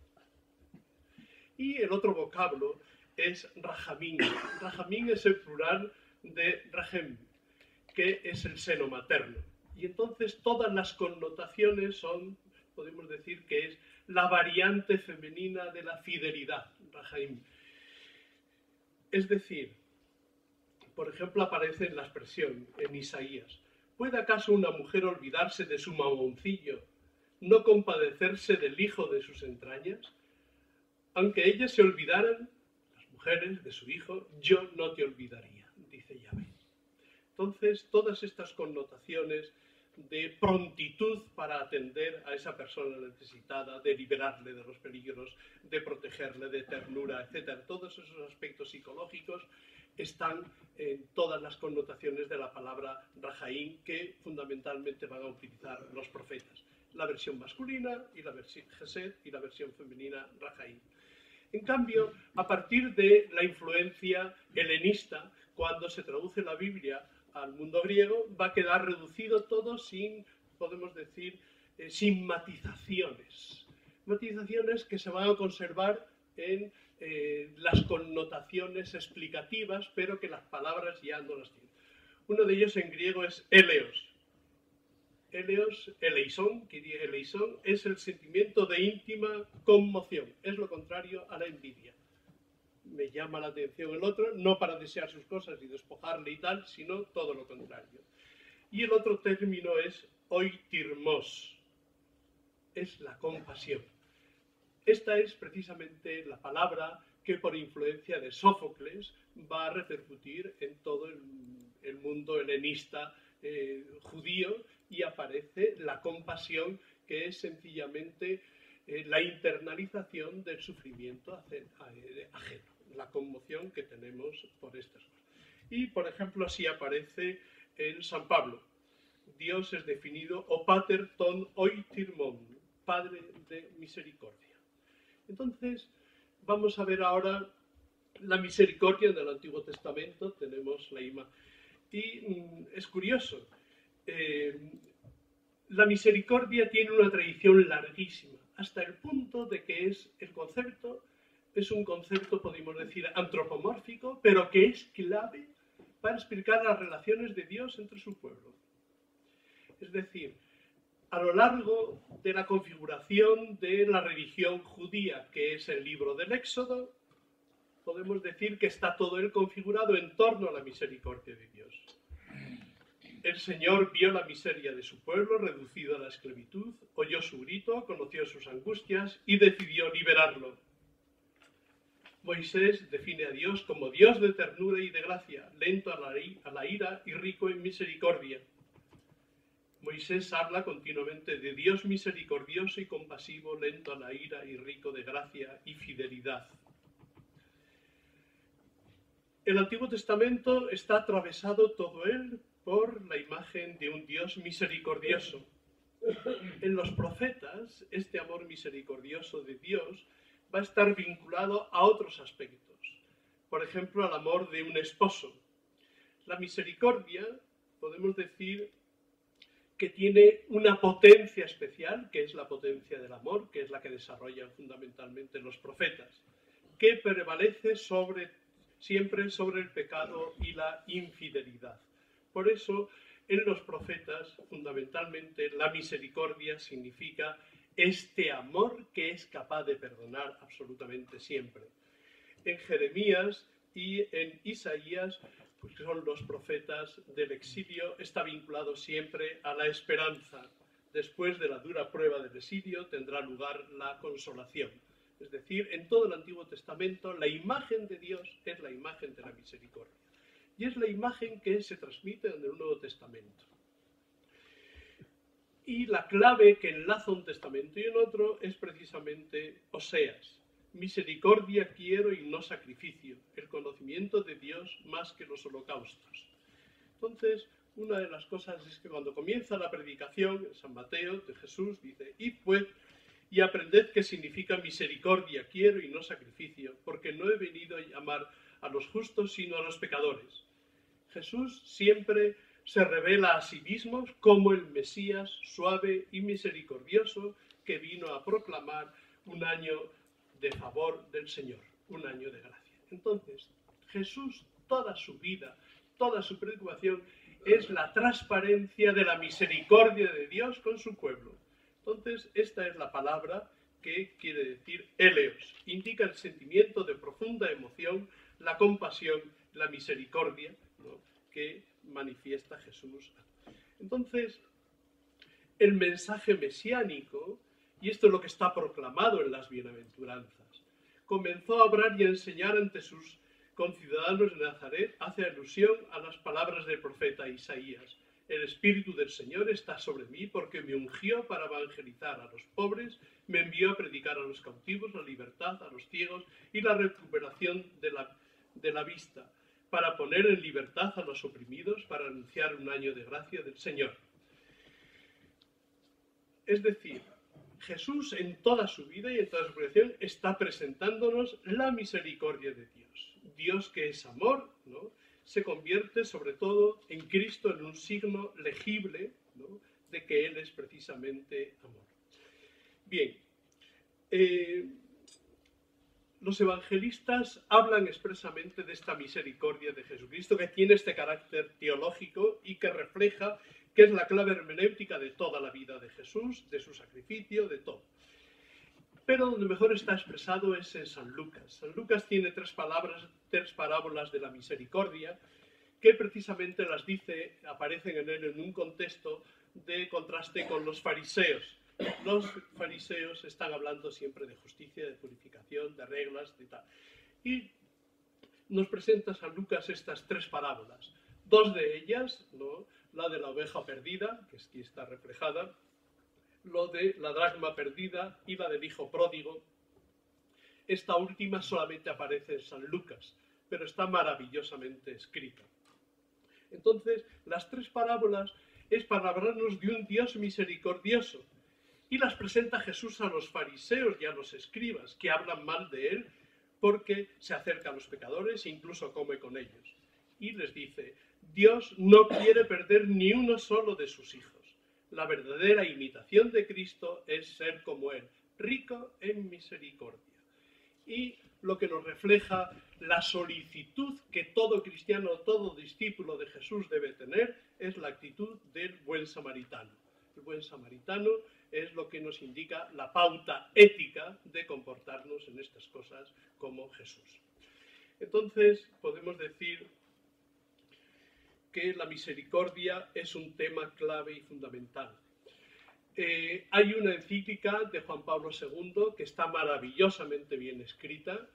Y el otro vocablo es Rahamín. Rahamín es el plural de Rahem, que es el seno materno. Y entonces todas las connotaciones son, podemos decir que es la variante femenina de la fidelidad, Rahamín. Es decir, por ejemplo, aparece en la expresión en Isaías, ¿puede acaso una mujer olvidarse de su mamoncillo, no compadecerse del hijo de sus entrañas? Aunque ellas se olvidaran, las mujeres, de su hijo, yo no te olvidaría, dice Yahvé. Entonces, todas estas connotaciones de prontitud para atender a esa persona necesitada, de liberarle de los peligros, de protegerle, de ternura, etc. Todos esos aspectos psicológicos están en todas las connotaciones de la palabra Rahaim que fundamentalmente van a utilizar los profetas. La versión masculina y la versión Gesed y la versión femenina Rahaim. En cambio, a partir de la influencia helenista, cuando se traduce la Biblia al mundo griego, va a quedar reducido todo sin, podemos decir, sin matizaciones. Matizaciones que se van a conservar en las connotaciones explicativas, pero que las palabras ya no las tienen. Uno de ellos en griego es eleos. Eleison, es el sentimiento de íntima conmoción. Es lo contrario a la envidia. Me llama la atención el otro, no para desear sus cosas y despojarle y tal, sino todo lo contrario. Y el otro término es oitirmos, es la compasión. Esta es precisamente la palabra que por influencia de Sófocles va a repercutir en todo el mundo helenista judío y aparece la compasión, que es sencillamente la internalización del sufrimiento ajeno, la conmoción que tenemos por estas cosas. Y, por ejemplo, así aparece en San Pablo. Dios es definido o pater ton oitirmon, Padre de misericordia. Entonces, vamos a ver ahora la misericordia en el Antiguo Testamento. Tenemos la imagen. Y es curioso. La misericordia tiene una tradición larguísima, hasta el punto de que es un concepto, podemos decir, antropomórfico, pero que es clave para explicar las relaciones de Dios entre su pueblo. Es decir, a lo largo de la configuración de la religión judía, que es el libro del Éxodo, podemos decir que está todo él configurado en torno a la misericordia de Dios. El Señor vio la miseria de su pueblo reducido a la esclavitud, oyó su grito, conoció sus angustias y decidió liberarlo. Moisés define a Dios como Dios de ternura y de gracia, lento a la ira y rico en misericordia. Moisés habla continuamente de Dios misericordioso y compasivo, lento a la ira y rico de gracia y fidelidad. El Antiguo Testamento está atravesado todo él por la imagen de un Dios misericordioso. En los profetas, este amor misericordioso de Dios va a estar vinculado a otros aspectos. Por ejemplo, al amor de un esposo. La misericordia, podemos decir, que tiene una potencia especial, que es la potencia del amor, que es la que desarrollan fundamentalmente los profetas, que prevalece siempre sobre el pecado y la infidelidad. Por eso, en los profetas, fundamentalmente, la misericordia significa este amor que es capaz de perdonar absolutamente siempre. En Jeremías y en Isaías, pues que son los profetas del exilio, está vinculado siempre a la esperanza. Después de la dura prueba del exilio tendrá lugar la consolación. Es decir, en todo el Antiguo Testamento la imagen de Dios es la imagen de la misericordia. Y es la imagen que se transmite en el Nuevo Testamento. Y la clave que enlaza un testamento y en otro es precisamente Oseas. Misericordia quiero y no sacrificio, el conocimiento de Dios más que los holocaustos. Entonces, una de las cosas es que cuando comienza la predicación en San Mateo de Jesús, dice, id pues y aprended qué significa misericordia quiero y no sacrificio, porque no he venido a llamar a los justos sino a los pecadores. Jesús siempre se revela a sí mismo como el Mesías suave y misericordioso que vino a proclamar un año de favor del Señor, un año de gracia. Entonces, Jesús, toda su vida, toda su preocupación es la transparencia de la misericordia de Dios con su pueblo. Entonces, esta es la palabra que quiere decir eleos. Indica el sentimiento de profunda emoción, la compasión, la misericordia, ¿no?, que manifiesta Jesús. Entonces, el mensaje mesiánico, y esto es lo que está proclamado en las bienaventuranzas, comenzó a obrar y a enseñar ante sus conciudadanos de Nazaret, hace alusión a las palabras del profeta Isaías. El Espíritu del Señor está sobre mí porque me ungió para evangelizar a los pobres, me envió a predicar a los cautivos la libertad, a los ciegos y la recuperación de la vista, para poner en libertad a los oprimidos, para anunciar un año de gracia del Señor. Es decir, Jesús en toda su vida y en toda su creación está presentándonos la misericordia de Dios. Dios que es amor, ¿no?, se convierte sobre todo en Cristo en un signo legible, ¿no?, de que Él es precisamente amor. Bien, los evangelistas hablan expresamente de esta misericordia de Jesucristo que tiene este carácter teológico y que refleja que es la clave hermenéutica de toda la vida de Jesús, de su sacrificio, de todo. Pero donde mejor está expresado es en San Lucas. San Lucas tiene tres parábolas de la misericordia que precisamente las dice, aparecen en él en un contexto de contraste con los fariseos. Los fariseos están hablando siempre de justicia, de purificación, de reglas, de tal. Y nos presenta San Lucas estas tres parábolas. Dos de ellas, ¿no?, la de la oveja perdida, que aquí está reflejada, lo de la dracma perdida y la del hijo pródigo. Esta última solamente aparece en San Lucas, pero está maravillosamente escrita. Entonces, las tres parábolas es para hablarnos de un Dios misericordioso, y las presenta Jesús a los fariseos y a los escribas, que hablan mal de él porque se acerca a los pecadores e incluso come con ellos. Y les dice, Dios no quiere perder ni uno solo de sus hijos. La verdadera imitación de Cristo es ser como Él, rico en misericordia. Y lo que nos refleja la solicitud que todo cristiano, todo discípulo de Jesús debe tener, es la actitud del buen samaritano. El buen samaritano es lo que nos indica la pauta ética de comportarnos en estas cosas como Jesús. Entonces, podemos decir que la misericordia es un tema clave y fundamental. Hay una encíclica de Juan Pablo II que está maravillosamente bien escrita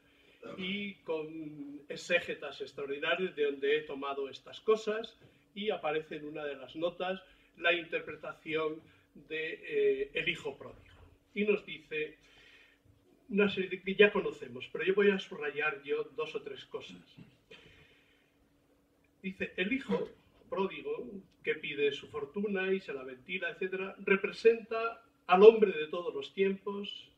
y con exégetas extraordinarios de donde he tomado estas cosas, y aparece en una de las notas la interpretación de el hijo pródigo. Y nos dice una serie que ya conocemos, pero yo voy a subrayar dos o tres cosas. Dice, el hijo pródigo, que pide su fortuna y se la ventila, etc., representa al hombre de todos los tiempos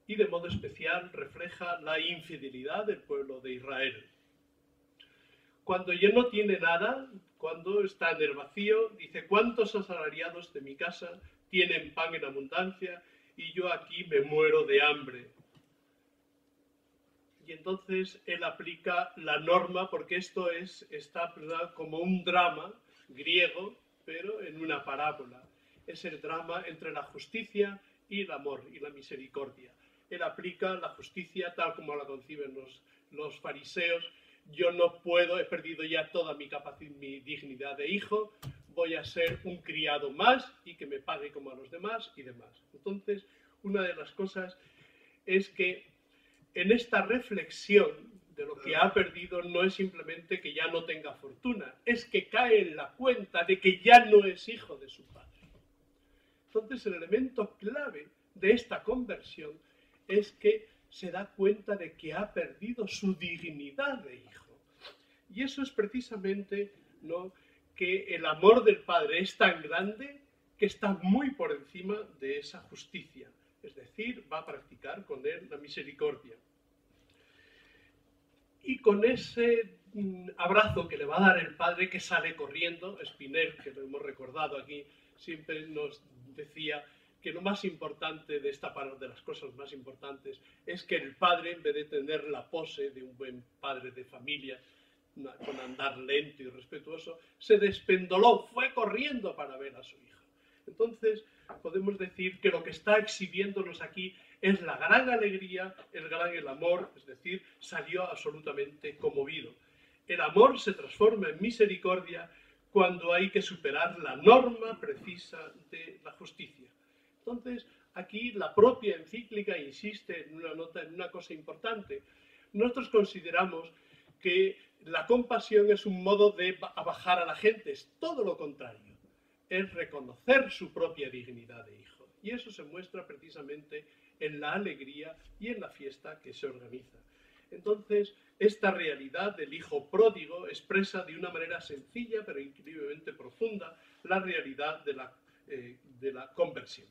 y de modo especial refleja la infidelidad del pueblo de Israel. Cuando ya no tiene nada, cuando está en el vacío, dice, ¿cuántos asalariados de mi casa tienen pan en abundancia y yo aquí me muero de hambre? Y entonces él aplica la norma, porque esto está como un drama griego, pero en una parábola. Es el drama entre la justicia y el amor y la misericordia. Él aplica la justicia tal como la conciben los fariseos. Yo no puedo, he perdido ya toda mi dignidad de hijo, voy a ser un criado más y que me pague como a los demás y demás. Entonces, una de las cosas es que en esta reflexión de lo que ha perdido no es simplemente que ya no tenga fortuna, es que cae en la cuenta de que ya no es hijo de su padre. Entonces, el elemento clave de esta conversión es que se da cuenta de que ha perdido su dignidad de hijo. Y eso es precisamente, ¿no?, que el amor del Padre es tan grande que está muy por encima de esa justicia. Es decir, va a practicar con él la misericordia. Y con ese abrazo que le va a dar el Padre, que sale corriendo, Spinel, que lo hemos recordado aquí, siempre nos decía que lo más importante de esta palabra, de las cosas más importantes, es que el padre, en vez de tener la pose de un buen padre de familia, con andar lento y respetuoso, se despendoló, fue corriendo para ver a su hija. Entonces, podemos decir que lo que está exhibiéndonos aquí es la gran alegría, el amor, es decir, salió absolutamente conmovido. El amor se transforma en misericordia cuando hay que superar la norma precisa de la justicia. Entonces, aquí la propia encíclica insiste en una cosa importante. Nosotros consideramos que la compasión es un modo de abajar a la gente, es todo lo contrario, es reconocer su propia dignidad de hijo. Y eso se muestra precisamente en la alegría y en la fiesta que se organiza. Entonces, esta realidad del hijo pródigo expresa de una manera sencilla pero increíblemente profunda la realidad de la conversión.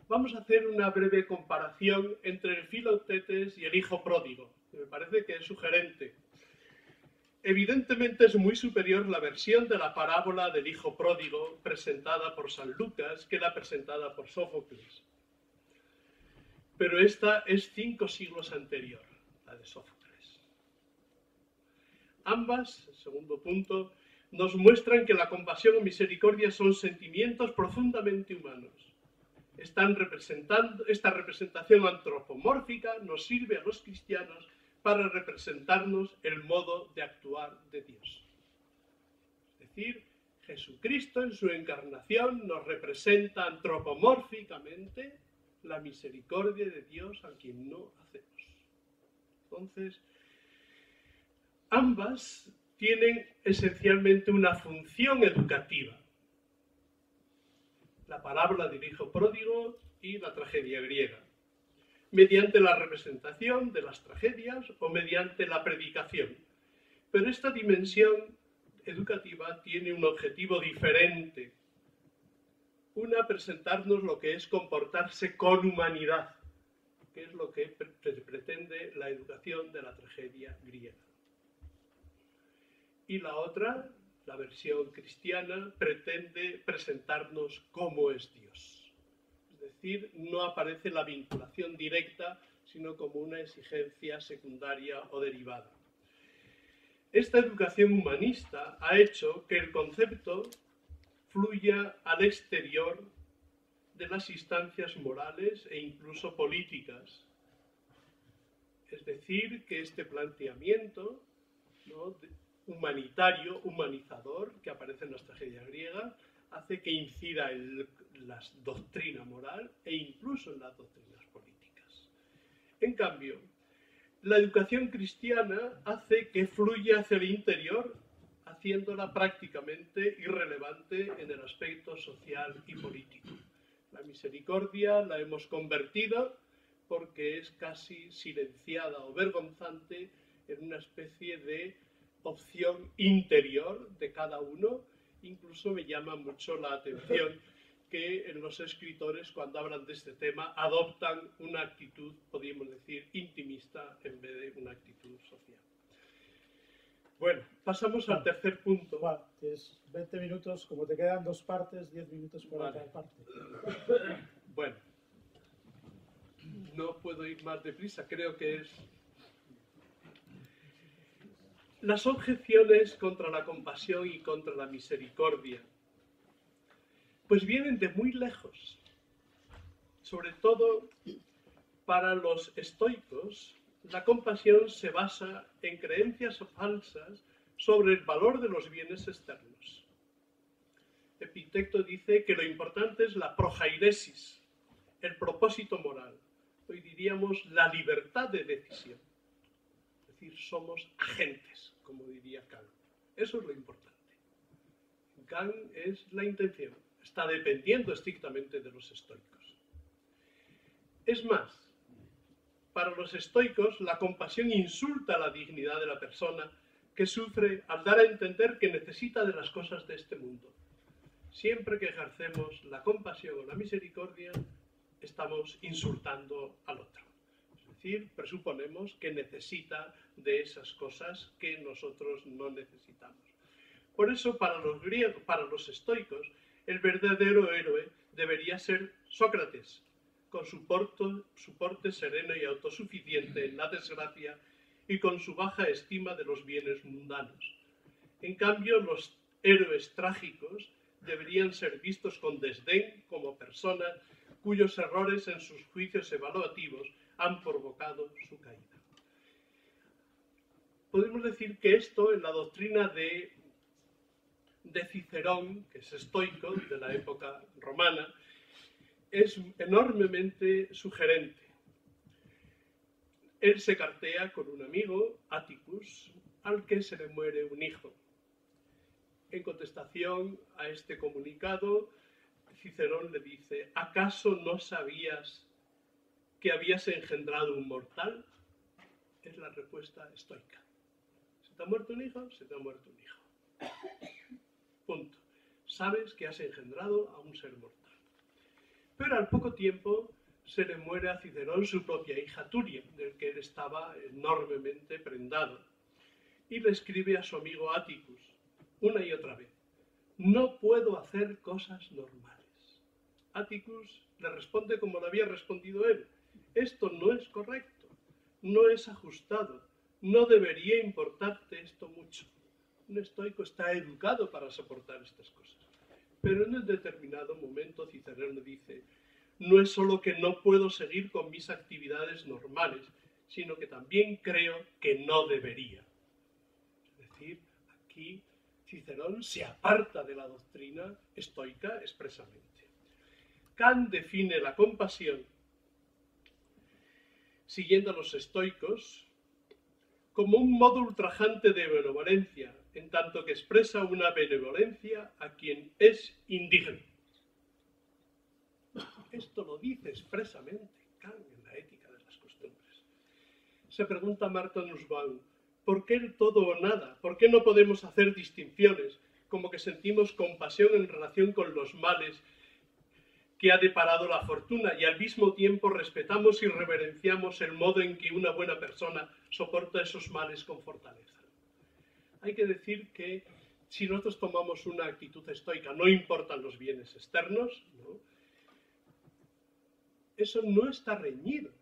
Vamos a hacer una breve comparación entre el Filoctetes y el hijo pródigo, que me parece que es sugerente. Evidentemente es muy superior la versión de la parábola del hijo pródigo presentada por San Lucas que la presentada por Sófocles. Pero esta es 5 siglos anterior, la de Sófocles. Ambas, segundo punto, nos muestran que la compasión o misericordia son sentimientos profundamente humanos. Esta representación antropomórfica nos sirve a los cristianos para representarnos el modo de actuar de Dios. Es decir, Jesucristo en su encarnación nos representa antropomórficamente la misericordia de Dios a quien no hacemos. Entonces, ambas tienen esencialmente una función educativa. La parábola del hijo pródigo y la tragedia griega, mediante la representación de las tragedias o mediante la predicación. Pero esta dimensión educativa tiene un objetivo diferente. Una, presentarnos lo que es comportarse con humanidad, que es lo que pretende la educación de la tragedia griega. Y la otra, la versión cristiana, pretende presentarnos cómo es Dios. Es decir, no aparece la vinculación directa, sino como una exigencia secundaria o derivada. Esta educación humanista ha hecho que el concepto fluya al exterior de las instancias morales e incluso políticas. Es decir, que este planteamiento, ¿no?, humanitario, humanizador, que aparece en las tragedias griegas, hace que incida en la doctrina moral e incluso en las doctrinas políticas. En cambio, la educación cristiana hace que fluya hacia el interior, haciéndola prácticamente irrelevante en el aspecto social y político. La misericordia la hemos convertido porque es casi silenciada o vergonzante en una especie de opción interior de cada uno. Incluso me llama mucho la atención que en los escritores, cuando hablan de este tema, adoptan una actitud, podríamos decir, intimista en vez de una actitud social. Bueno, pasamos al tercer punto. Juan, tienes 20 minutos, como te quedan 2 partes, 10 minutos por cada parte. Bueno, no puedo ir más deprisa, creo que es... Las objeciones contra la compasión y contra la misericordia, pues vienen de muy lejos. sobre todo para los estoicos, la compasión se basa en creencias falsas sobre el valor de los bienes externos. Epicteto dice que lo importante es la progairesis, el propósito moral. Hoy diríamos la libertad de decisión. Es decir, somos agentes, como diría Kant. Eso es lo importante. Kant es la intención. Está dependiendo estrictamente de los estoicos. Es más, para los estoicos, la compasión insulta la dignidad de la persona que sufre al dar a entender que necesita de las cosas de este mundo. Siempre que ejercemos la compasión o la misericordia, estamos insultando al otro. Es decir, presuponemos que necesita de esas cosas que nosotros no necesitamos. Por eso, para los griegos, para los estoicos, el verdadero héroe debería ser Sócrates, con su porte sereno y autosuficiente en la desgracia y con su baja estima de los bienes mundanos. En cambio, los héroes trágicos deberían ser vistos con desdén como personas cuyos errores en sus juicios evaluativos han provocado su caída. Podemos decir que esto, en la doctrina de Cicerón, que es estoico, de la época romana, es enormemente sugerente. Él se cartea con un amigo, Atticus, al que se le muere un hijo. En contestación a este comunicado, Cicerón le dice: ¿acaso no sabías que habías engendrado un mortal? Es la respuesta estoica. ¿Se te ha muerto un hijo? Se te ha muerto un hijo. Punto. Sabes que has engendrado a un ser mortal. Pero al poco tiempo se le muere a Cicerón su propia hija Turia, del que él estaba enormemente prendado, y le escribe a su amigo Atticus, una y otra vez: no puedo hacer cosas normales. Atticus le responde como lo había respondido él: esto no es correcto, no es ajustado, no debería importarte esto mucho. Un estoico está educado para soportar estas cosas. Pero en un determinado momento Cicerón le dice: no es solo que no puedo seguir con mis actividades normales, sino que también creo que no debería. Es decir, aquí Cicerón se aparta de la doctrina estoica expresamente. Kant define la compasión, siguiendo a los estoicos, como un modo ultrajante de benevolencia, en tanto que expresa una benevolencia a quien es indigno. Esto lo dice expresamente Kant en la Ética de las Costumbres. Se pregunta Martha Nussbaum: ¿por qué el todo o nada? ¿Por qué no podemos hacer distinciones, como que sentimos compasión en relación con los males que ha deparado la fortuna y al mismo tiempo respetamos y reverenciamos el modo en que una buena persona soporta esos males con fortaleza? Hay que decir que si nosotros tomamos una actitud estoica, no importan los bienes externos, ¿no? Eso no está reñido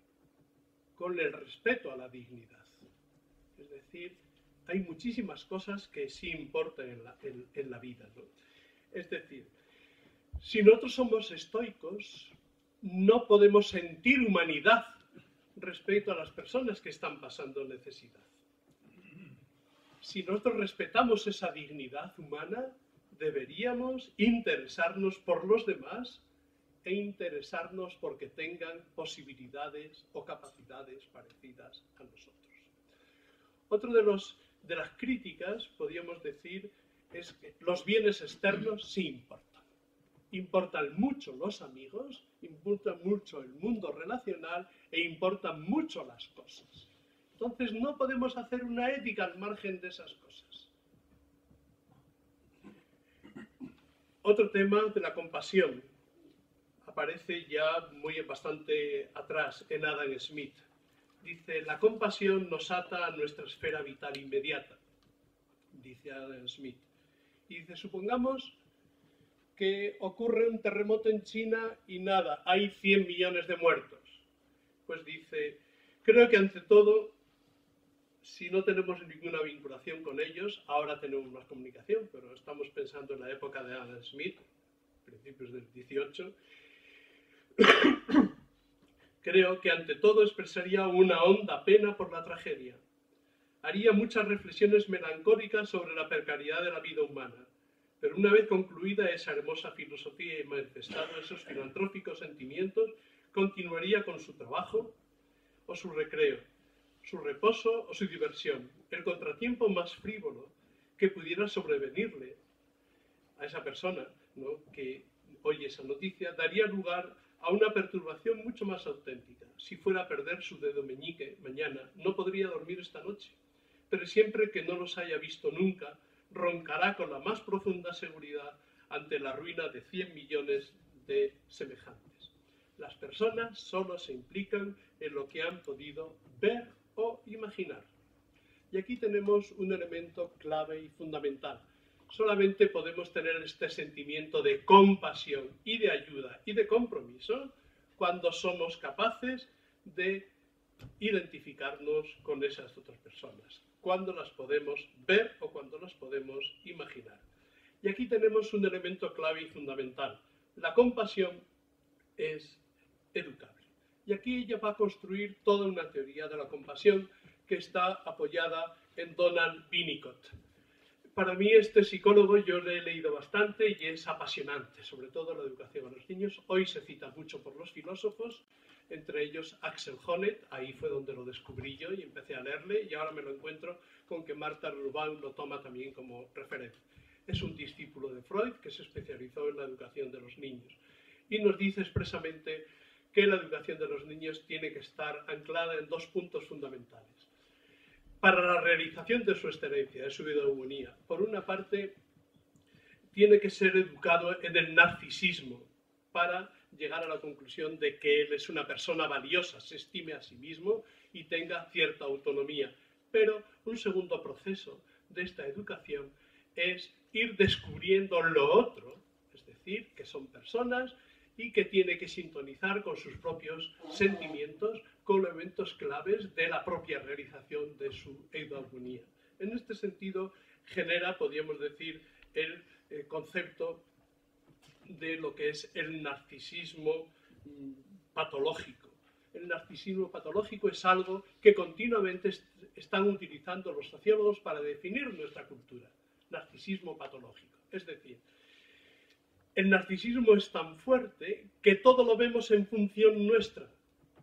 con el respeto a la dignidad. Es decir, hay muchísimas cosas que sí importan en la vida, ¿no? Es decir, si nosotros somos estoicos, no podemos sentir humanidad respecto a las personas que están pasando necesidad. Si nosotros respetamos esa dignidad humana, deberíamos interesarnos por los demás e interesarnos porque tengan posibilidades o capacidades parecidas a nosotros. Otro de las críticas, podríamos decir, es que los bienes externos sí importan. Importan mucho los amigos, importan mucho el mundo relacional e importan mucho las cosas. Entonces no podemos hacer una ética al margen de esas cosas. Otro tema de la compasión aparece ya bastante atrás en Adam Smith. Dice: la compasión nos ata a nuestra esfera vital inmediata, dice Adam Smith. Y dice: supongamos que ocurre un terremoto en China y nada, hay 100 millones de muertos. Pues dice: creo que ante todo, si no tenemos ninguna vinculación con ellos, ahora tenemos más comunicación, pero estamos pensando en la época de Adam Smith, principios del 18, Creo que ante todo expresaría una honda pena por la tragedia. Haría muchas reflexiones melancólicas sobre la precariedad de la vida humana, pero una vez concluida esa hermosa filosofía y manifestado esos filantrópicos sentimientos, continuaría con su trabajo o su recreo, su reposo o su diversión, el contratiempo más frívolo que pudiera sobrevenirle a esa persona, ¿no?, que oye esa noticia, daría lugar a una perturbación mucho más auténtica. Si fuera a perder su dedo meñique mañana, no podría dormir esta noche, pero siempre que no los haya visto nunca, roncará con la más profunda seguridad ante la ruina de 100 millones de semejantes. Las personas solo se implican en lo que han podido ver o imaginar. Y aquí tenemos un elemento clave y fundamental. Solamente podemos tener este sentimiento de compasión y de ayuda y de compromiso cuando somos capaces de identificarnos con esas otras personas, cuando las podemos ver o cuando las podemos imaginar. Y aquí tenemos un elemento clave y fundamental. La compasión es educable. Y aquí ella va a construir toda una teoría de la compasión que está apoyada en Donald Winnicott. Para mí este psicólogo yo le he leído bastante y es apasionante, sobre todo la educación a los niños. Hoy se cita mucho por los filósofos, entre ellos Axel Honneth, ahí fue donde lo descubrí yo y empecé a leerle, y ahora me lo encuentro con que Martha Nussbaum lo toma también como referencia. Es un discípulo de Freud que se especializó en la educación de los niños y nos dice expresamente que la educación de los niños tiene que estar anclada en dos puntos fundamentales para la realización de su excelencia, de su eudemonía. Por una parte, tiene que ser educado en el narcisismo para llegar a la conclusión de que él es una persona valiosa, se estime a sí mismo y tenga cierta autonomía. Pero un segundo proceso de esta educación es ir descubriendo lo otro, es decir, que son personas y que tiene que sintonizar con sus propios sentimientos, con elementos claves de la propia realización de su eudemonía. En este sentido, genera, podríamos decir, el concepto de lo que es el narcisismo patológico. El narcisismo patológico es algo que continuamente están utilizando los sociólogos para definir nuestra cultura. Narcisismo patológico. Es decir, el narcisismo es tan fuerte que todo lo vemos en función nuestra.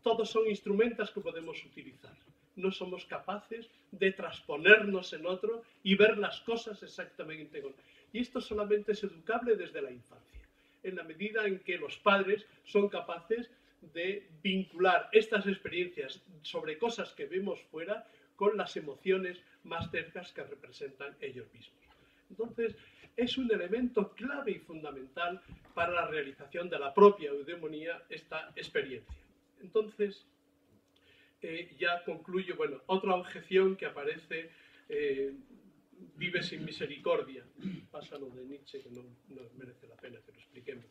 Todos son instrumentos que podemos utilizar. No somos capaces de transponernos en otro y ver las cosas exactamente igual. Y esto solamente es educable desde la infancia, en la medida en que los padres son capaces de vincular estas experiencias sobre cosas que vemos fuera con las emociones más cercanas que representan ellos mismos. Entonces, es un elemento clave y fundamental para la realización de la propia eudemonía esta experiencia. Entonces, ya concluyo, bueno, otra objeción que aparece, vive sin misericordia. Pasa lo de Nietzsche, que no merece la pena que lo expliquemos.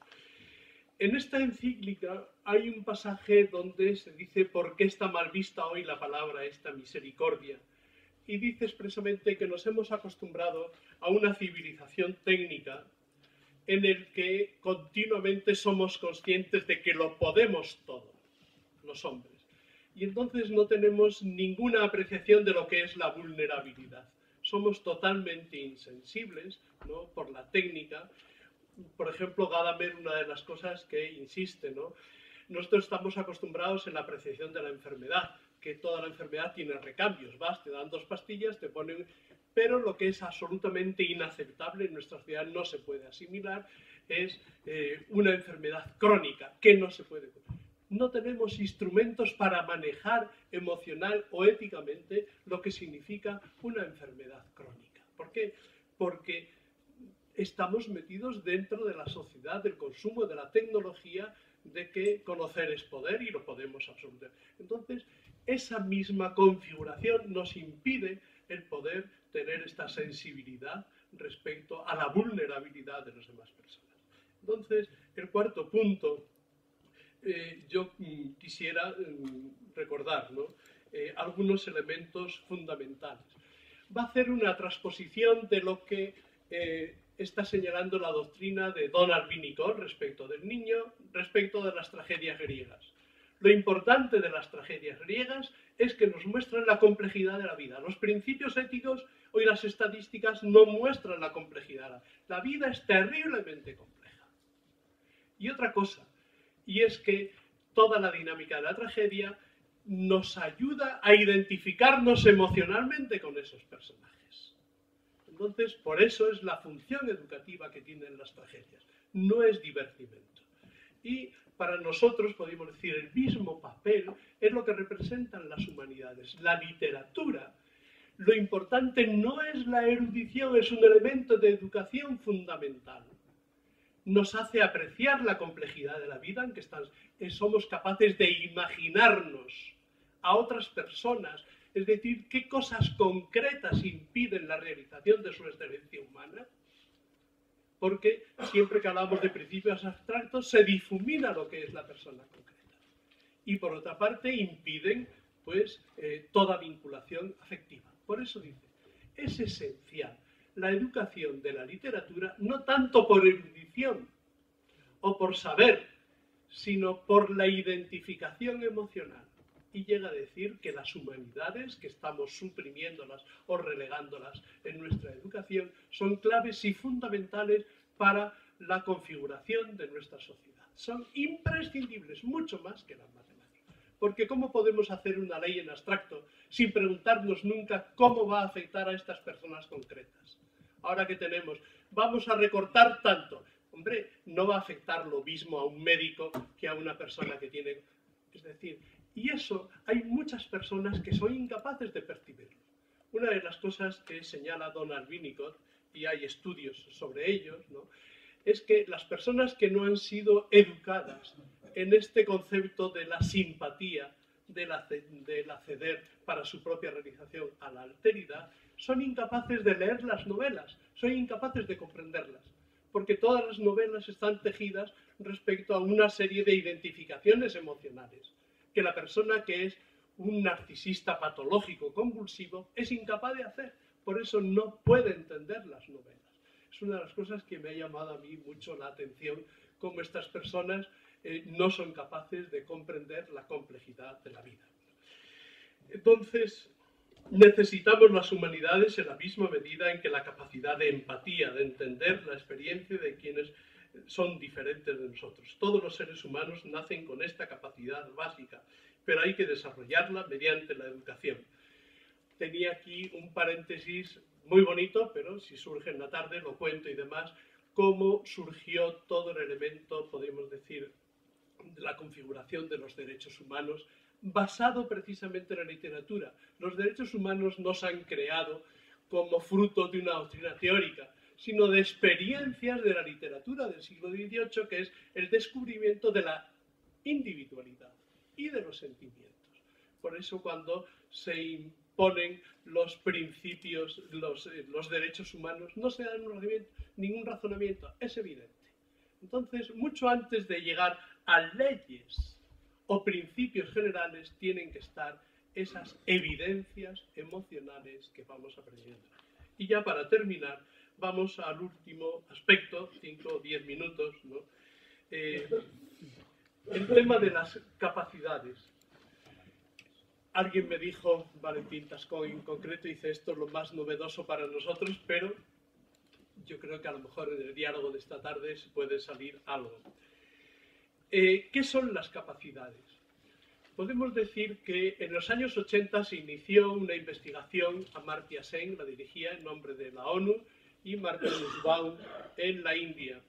En esta encíclica hay un pasaje donde se dice por qué está mal vista hoy la palabra esta misericordia. Y dice expresamente que nos hemos acostumbrado a una civilización técnica en el que continuamente somos conscientes de que lo podemos todo, los hombres. Y entonces no tenemos ninguna apreciación de lo que es la vulnerabilidad. Somos totalmente insensibles, ¿no?, por la técnica. Por ejemplo, Gadamer, una de las cosas que insiste, ¿no?, nosotros estamos acostumbrados en la apreciación de la enfermedad, que toda la enfermedad tiene recambios. Vas, te dan 2 pastillas, te ponen... Pero lo que es absolutamente inaceptable en nuestra sociedad, no se puede asimilar, es una enfermedad crónica, que no se puede... No tenemos instrumentos para manejar emocional o éticamente lo que significa una enfermedad crónica. ¿Por qué? Porque estamos metidos dentro de la sociedad del consumo, de la tecnología, de que conocer es poder y lo podemos absolutamente. Entonces, esa misma configuración nos impide el poder tener esta sensibilidad respecto a la vulnerabilidad de las demás personas. Entonces, el cuarto punto, yo quisiera recordar, ¿no?, algunos elementos fundamentales. Va a hacer una transposición de lo que está señalando la doctrina de Donald Winnicott respecto del niño, respecto de las tragedias griegas. Lo importante de las tragedias griegas es que nos muestran la complejidad de la vida. Los principios éticos y las estadísticas no muestran la complejidad. La vida es terriblemente compleja. Y otra cosa, y es que toda la dinámica de la tragedia nos ayuda a identificarnos emocionalmente con esos personajes. Entonces, por eso es la función educativa que tienen las tragedias. No es divertimento. Y para nosotros, podemos decir, el mismo papel es lo que representan las humanidades. La literatura, lo importante no es la erudición, es un elemento de educación fundamental. Nos hace apreciar la complejidad de la vida en que somos capaces de imaginarnos a otras personas, es decir, qué cosas concretas impiden la realización de su excelencia humana, porque siempre que hablamos de principios abstractos se difumina lo que es la persona concreta. Y por otra parte impiden pues, toda vinculación afectiva. Por eso dice, es esencial la educación de la literatura no tanto por erudición o por saber, sino por la identificación emocional. Y llega a decir que las humanidades, que estamos suprimiéndolas o relegándolas en nuestra educación, son claves y fundamentales para la configuración de nuestra sociedad. Son imprescindibles, mucho más que las matemáticas. Porque ¿cómo podemos hacer una ley en abstracto sin preguntarnos nunca cómo va a afectar a estas personas concretas? Ahora que tenemos, vamos a recortar tanto. Hombre, no va a afectar lo mismo a un médico que a una persona que tiene... Es decir, y eso hay muchas personas que son incapaces de percibirlo. Una de las cosas que señala Donald Winnicott, y hay estudios sobre ellos, ¿no?, es que las personas que no han sido educadas en este concepto de la simpatía, del acceder para su propia realización a la alteridad, son incapaces de leer las novelas, son incapaces de comprenderlas, porque todas las novelas están tejidas respecto a una serie de identificaciones emocionales, que la persona que es un narcisista patológico convulsivo es incapaz de hacer, por eso no puede entender las novelas. Es una de las cosas que me ha llamado a mí mucho la atención, cómo estas personas no son capaces de comprender la complejidad de la vida. Entonces, necesitamos las humanidades en la misma medida en que la capacidad de empatía, de entender la experiencia de quienes son diferentes de nosotros. Todos los seres humanos nacen con esta capacidad básica, pero hay que desarrollarla mediante la educación. Tenía aquí un paréntesis muy bonito, pero si surge en la tarde lo cuento y demás, cómo surgió todo el elemento, podemos decir, de la configuración de los derechos humanos, basado precisamente en la literatura. Los derechos humanos no se han creado como fruto de una doctrina teórica, sino de experiencias de la literatura del siglo XVIII, que es el descubrimiento de la individualidad y de los sentimientos. Por eso cuando se imponen los principios, los derechos humanos, no se da ningún razonamiento, es evidente. Entonces, mucho antes de llegar a leyes o principios generales, tienen que estar esas evidencias emocionales que vamos aprendiendo. Y ya para terminar, vamos al último aspecto, 5 o 10 minutos, ¿no? El tema de las capacidades. Alguien me dijo, Valentín Tascón en concreto, dice esto es lo más novedoso para nosotros, pero yo creo que a lo mejor en el diálogo de esta tarde se puede salir algo. ¿Qué son las capacidades? Podemos decir que en los años 80 se inició una investigación, Amartya Sen la dirigía en nombre de la ONU y Martha Nussbaum en la India.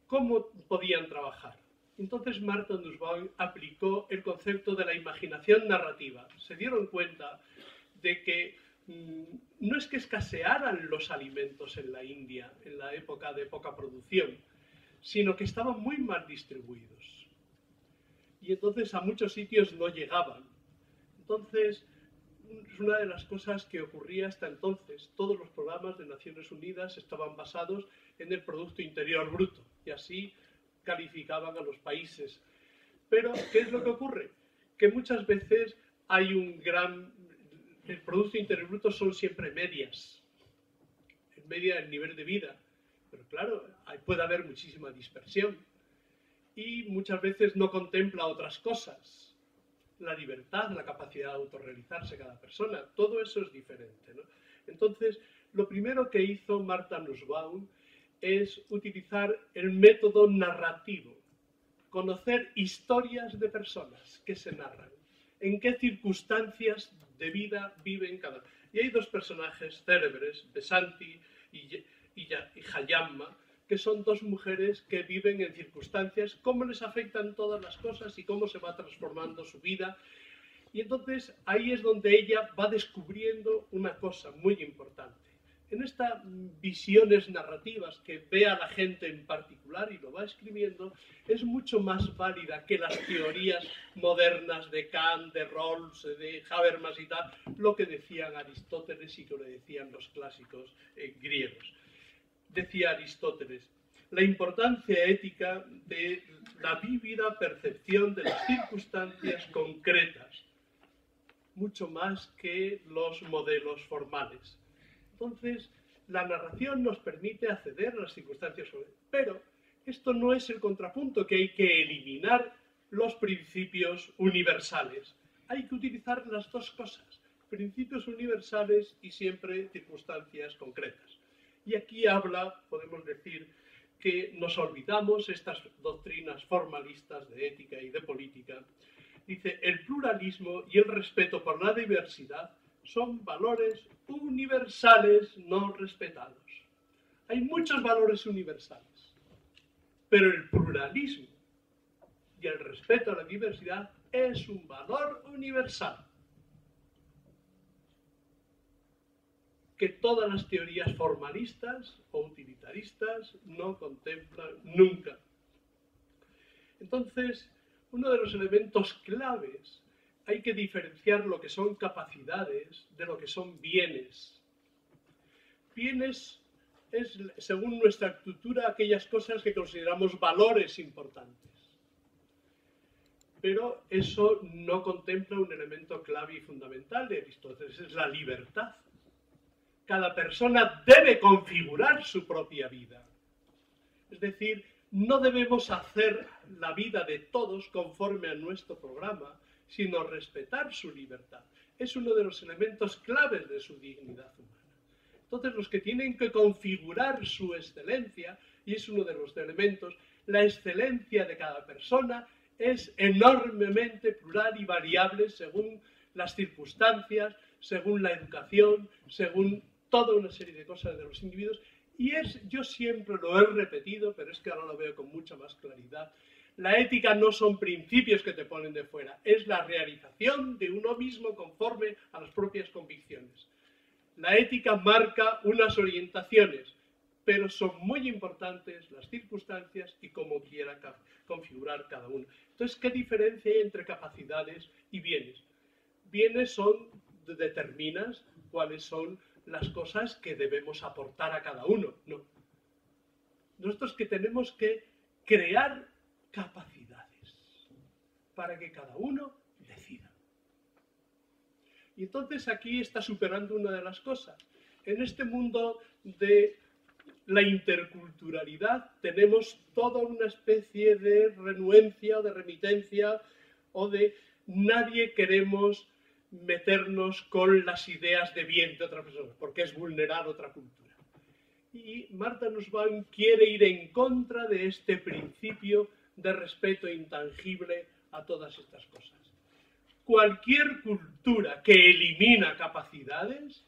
¿Cómo podían trabajar? Entonces Martha Nussbaum aplicó el concepto de la imaginación narrativa. Se dieron cuenta de que no es que escasearan los alimentos en la India en la época de poca producción, sino que estaban muy mal distribuidos. Y entonces a muchos sitios no llegaban. Entonces, es una de las cosas que ocurría hasta entonces. Todos los programas de Naciones Unidas estaban basados en el Producto Interior Bruto, y así calificaban a los países. Pero, ¿qué es lo que ocurre? Que muchas veces hay el Producto Interior Bruto son siempre medias, en media del nivel de vida. Pero claro, puede haber muchísima dispersión. y muchas veces no contempla otras cosas. La libertad, la capacidad de autorrealizarse cada persona, todo eso es diferente, ¿no? Entonces, lo primero que hizo Martha Nussbaum es utilizar el método narrativo, conocer historias de personas que se narran, en qué circunstancias de vida viven cada. Y hay dos personajes célebres, Besanti y Hayama, que son dos mujeres que viven en circunstancias, cómo les afectan todas las cosas y cómo se va transformando su vida. Y entonces ahí es donde ella va descubriendo una cosa muy importante. En estas visiones narrativas que ve a la gente en particular y lo va escribiendo, es mucho más válida que las teorías modernas de Kant, de Rawls, de Habermas y tal, lo que decían Aristóteles y que lo decían los clásicos griegos. Decía Aristóteles, la importancia ética de la vívida percepción de las circunstancias concretas, mucho más que los modelos formales. Entonces, la narración nos permite acceder a las circunstancias, pero esto no es el contrapunto, que hay que eliminar los principios universales. Hay que utilizar las dos cosas, principios universales y siempre circunstancias concretas. Y aquí podemos decir, que nos olvidamos estas doctrinas formalistas de ética y de política. Dice, el pluralismo y el respeto por la diversidad son valores universales no respetados. Hay muchos valores universales, pero el pluralismo y el respeto a la diversidad es un valor universal que todas las teorías formalistas o utilitaristas no contemplan nunca. Entonces, uno de los elementos claves, hay que diferenciar lo que son capacidades de lo que son bienes. Bienes es, según nuestra cultura, aquellas cosas que consideramos valores importantes. Pero eso no contempla un elemento clave y fundamental de Aristóteles, es la libertad. Cada persona debe configurar su propia vida. Es decir, no debemos hacer la vida de todos conforme a nuestro programa, sino respetar su libertad. Es uno de los elementos claves de su dignidad humana. Entonces, los que tienen que configurar su excelencia, y es uno de los elementos, la excelencia de cada persona es enormemente plural y variable según las circunstancias, según la educación, según toda una serie de cosas de los individuos, y yo siempre lo he repetido, pero es que ahora lo veo con mucha más claridad, la ética no son principios que te ponen de fuera, es la realización de uno mismo conforme a las propias convicciones. La ética marca unas orientaciones, pero son muy importantes las circunstancias y cómo quiera configurar cada uno. Entonces, ¿qué diferencia hay entre capacidades y bienes? Bienes determinas cuáles son las cosas que debemos aportar a cada uno. No. Nosotros que tenemos que crear capacidades para que cada uno decida. Y entonces aquí está superando una de las cosas. En este mundo de la interculturalidad tenemos toda una especie de renuencia o de remitencia o de nadie queremos meternos con las ideas de bien de otra persona, porque es vulnerar otra cultura. Y Martha Nussbaum quiere ir en contra de este principio de respeto intangible a todas estas cosas. Cualquier cultura que elimina capacidades,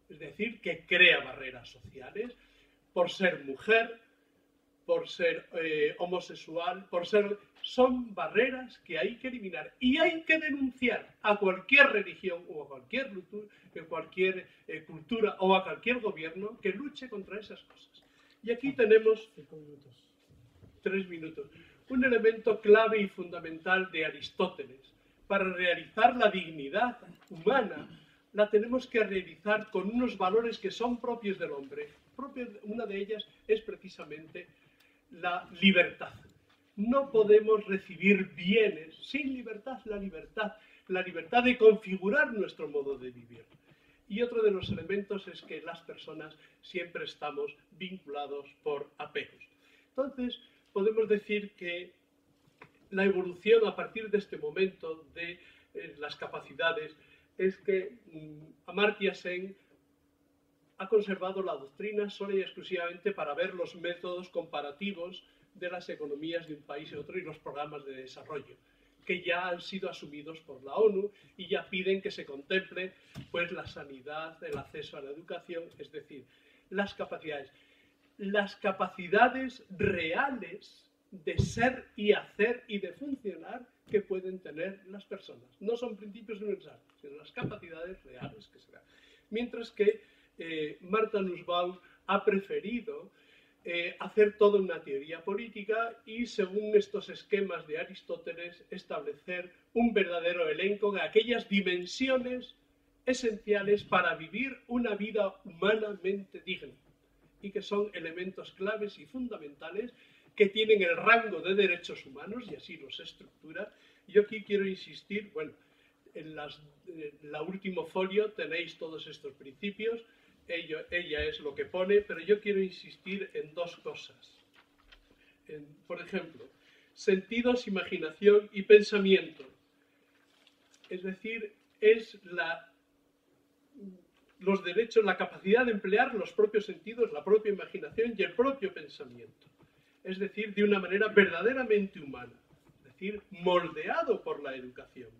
es decir, que crea barreras sociales, por ser mujer, por ser homosexual, son barreras que hay que eliminar y hay que denunciar a cualquier religión o a cualquier cultura o a cualquier gobierno que luche contra esas cosas. Y aquí tenemos 3 minutos. Un elemento clave y fundamental de Aristóteles. Para realizar la dignidad humana, la tenemos que realizar con unos valores que son propios del hombre. Una de ellas es precisamente la libertad. No podemos recibir bienes sin libertad, la libertad de configurar nuestro modo de vivir. Y otro de los elementos es que las personas siempre estamos vinculados por apegos. Entonces, podemos decir que la evolución a partir de este momento de las capacidades es que Amartya Sen ha conservado la doctrina sola y exclusivamente para ver los métodos comparativos de las economías de un país y otro y los programas de desarrollo, que ya han sido asumidos por la ONU y ya piden que se contemple pues, la sanidad, el acceso a la educación, es decir, las capacidades reales de ser y hacer y de funcionar que pueden tener las personas. No son principios universales, sino las capacidades reales que se dan. Mientras que Martha Nussbaum ha preferido hacer toda una teoría política y, según estos esquemas de Aristóteles, establecer un verdadero elenco de aquellas dimensiones esenciales para vivir una vida humanamente digna y que son elementos claves y fundamentales que tienen el rango de derechos humanos y así los estructura. Yo aquí quiero insistir, bueno, en la último folio tenéis todos estos principios, ella es lo que pone, pero yo quiero insistir en dos cosas. Por ejemplo, sentidos, imaginación y pensamiento. Es decir, es los derechos, la capacidad de emplear los propios sentidos, la propia imaginación y el propio pensamiento. Es decir, de una manera verdaderamente humana, es decir, moldeado por la educación.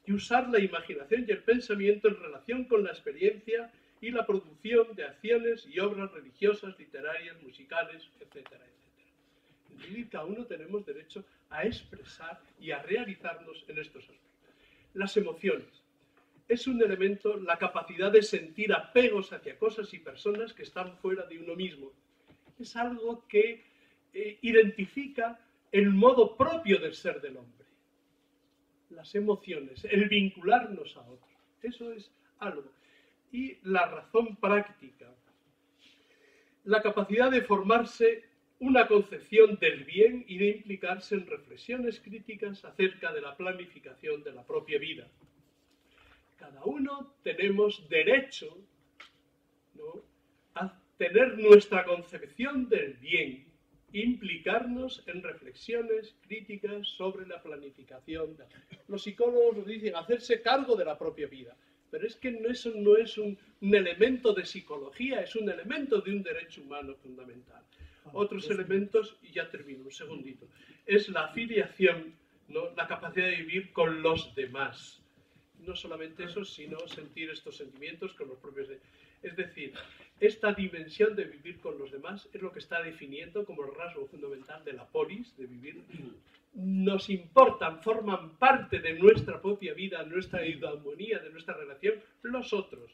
Y usar la imaginación y el pensamiento en relación con la experiencia y la producción de acciones y obras religiosas, literarias, musicales, etcétera, etcétera. Es decir, cada uno tenemos derecho a expresar y a realizarnos en estos aspectos. Las emociones. Es un elemento, la capacidad de sentir apegos hacia cosas y personas que están fuera de uno mismo. Es algo que identifica el modo propio del ser del hombre. Las emociones, el vincularnos a otros. Eso es algo. Y la razón práctica. La capacidad de formarse una concepción del bien y de implicarse en reflexiones críticas acerca de la planificación de la propia vida. Cada uno tenemos derecho, ¿no?, a tener nuestra concepción del bien, implicarnos en reflexiones críticas sobre la planificación. Los psicólogos nos dicen hacerse cargo de la propia vida, pero es que eso no es un elemento de psicología, es un elemento de un derecho humano fundamental. Otros elementos, y ya termino, un segundito, es la afiliación, ¿no?, la capacidad de vivir con los demás. No solamente eso, sino sentir estos sentimientos con los propios. Es decir, esta dimensión de vivir con los demás es lo que está definiendo como el rasgo fundamental de la polis, de vivir. Nos importan, forman parte de nuestra propia vida, nuestra armonía, de nuestra relación, los otros.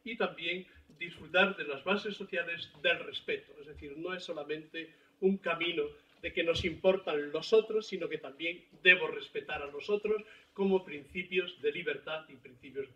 Y también disfrutar de las bases sociales del respeto. Es decir, no es solamente un camino de que nos importan los otros, sino que también debo respetar a los otros como principios de libertad y principios.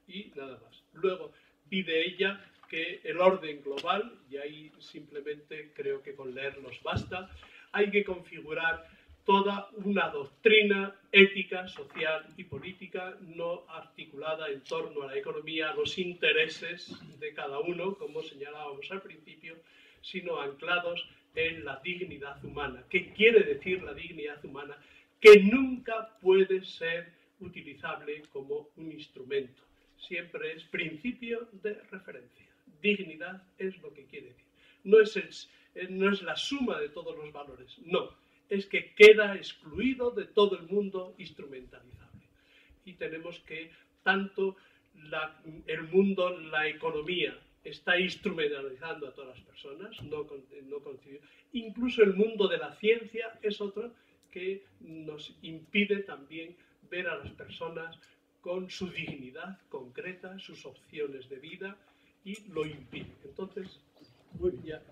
Y nada más. Luego pide ella que el orden global, y ahí simplemente creo que con leerlos basta, hay que configurar toda una doctrina ética, social y política no articulada en torno a la economía, a los intereses de cada uno, como señalábamos al principio, sino anclados en la dignidad humana. ¿Qué quiere decir la dignidad humana? Que nunca puede ser utilizable como un instrumento. Siempre es principio de referencia. Dignidad es lo que quiere decir. No es la suma de todos los valores, no. Es que queda excluido de todo el mundo instrumentalizable. Y tenemos que tanto el mundo, la economía, está instrumentalizando a todas las personas, incluso el mundo de la ciencia es otro que nos impide también ver a las personas con su dignidad concreta, sus opciones de vida, y lo impide. Entonces, muy bien. Ya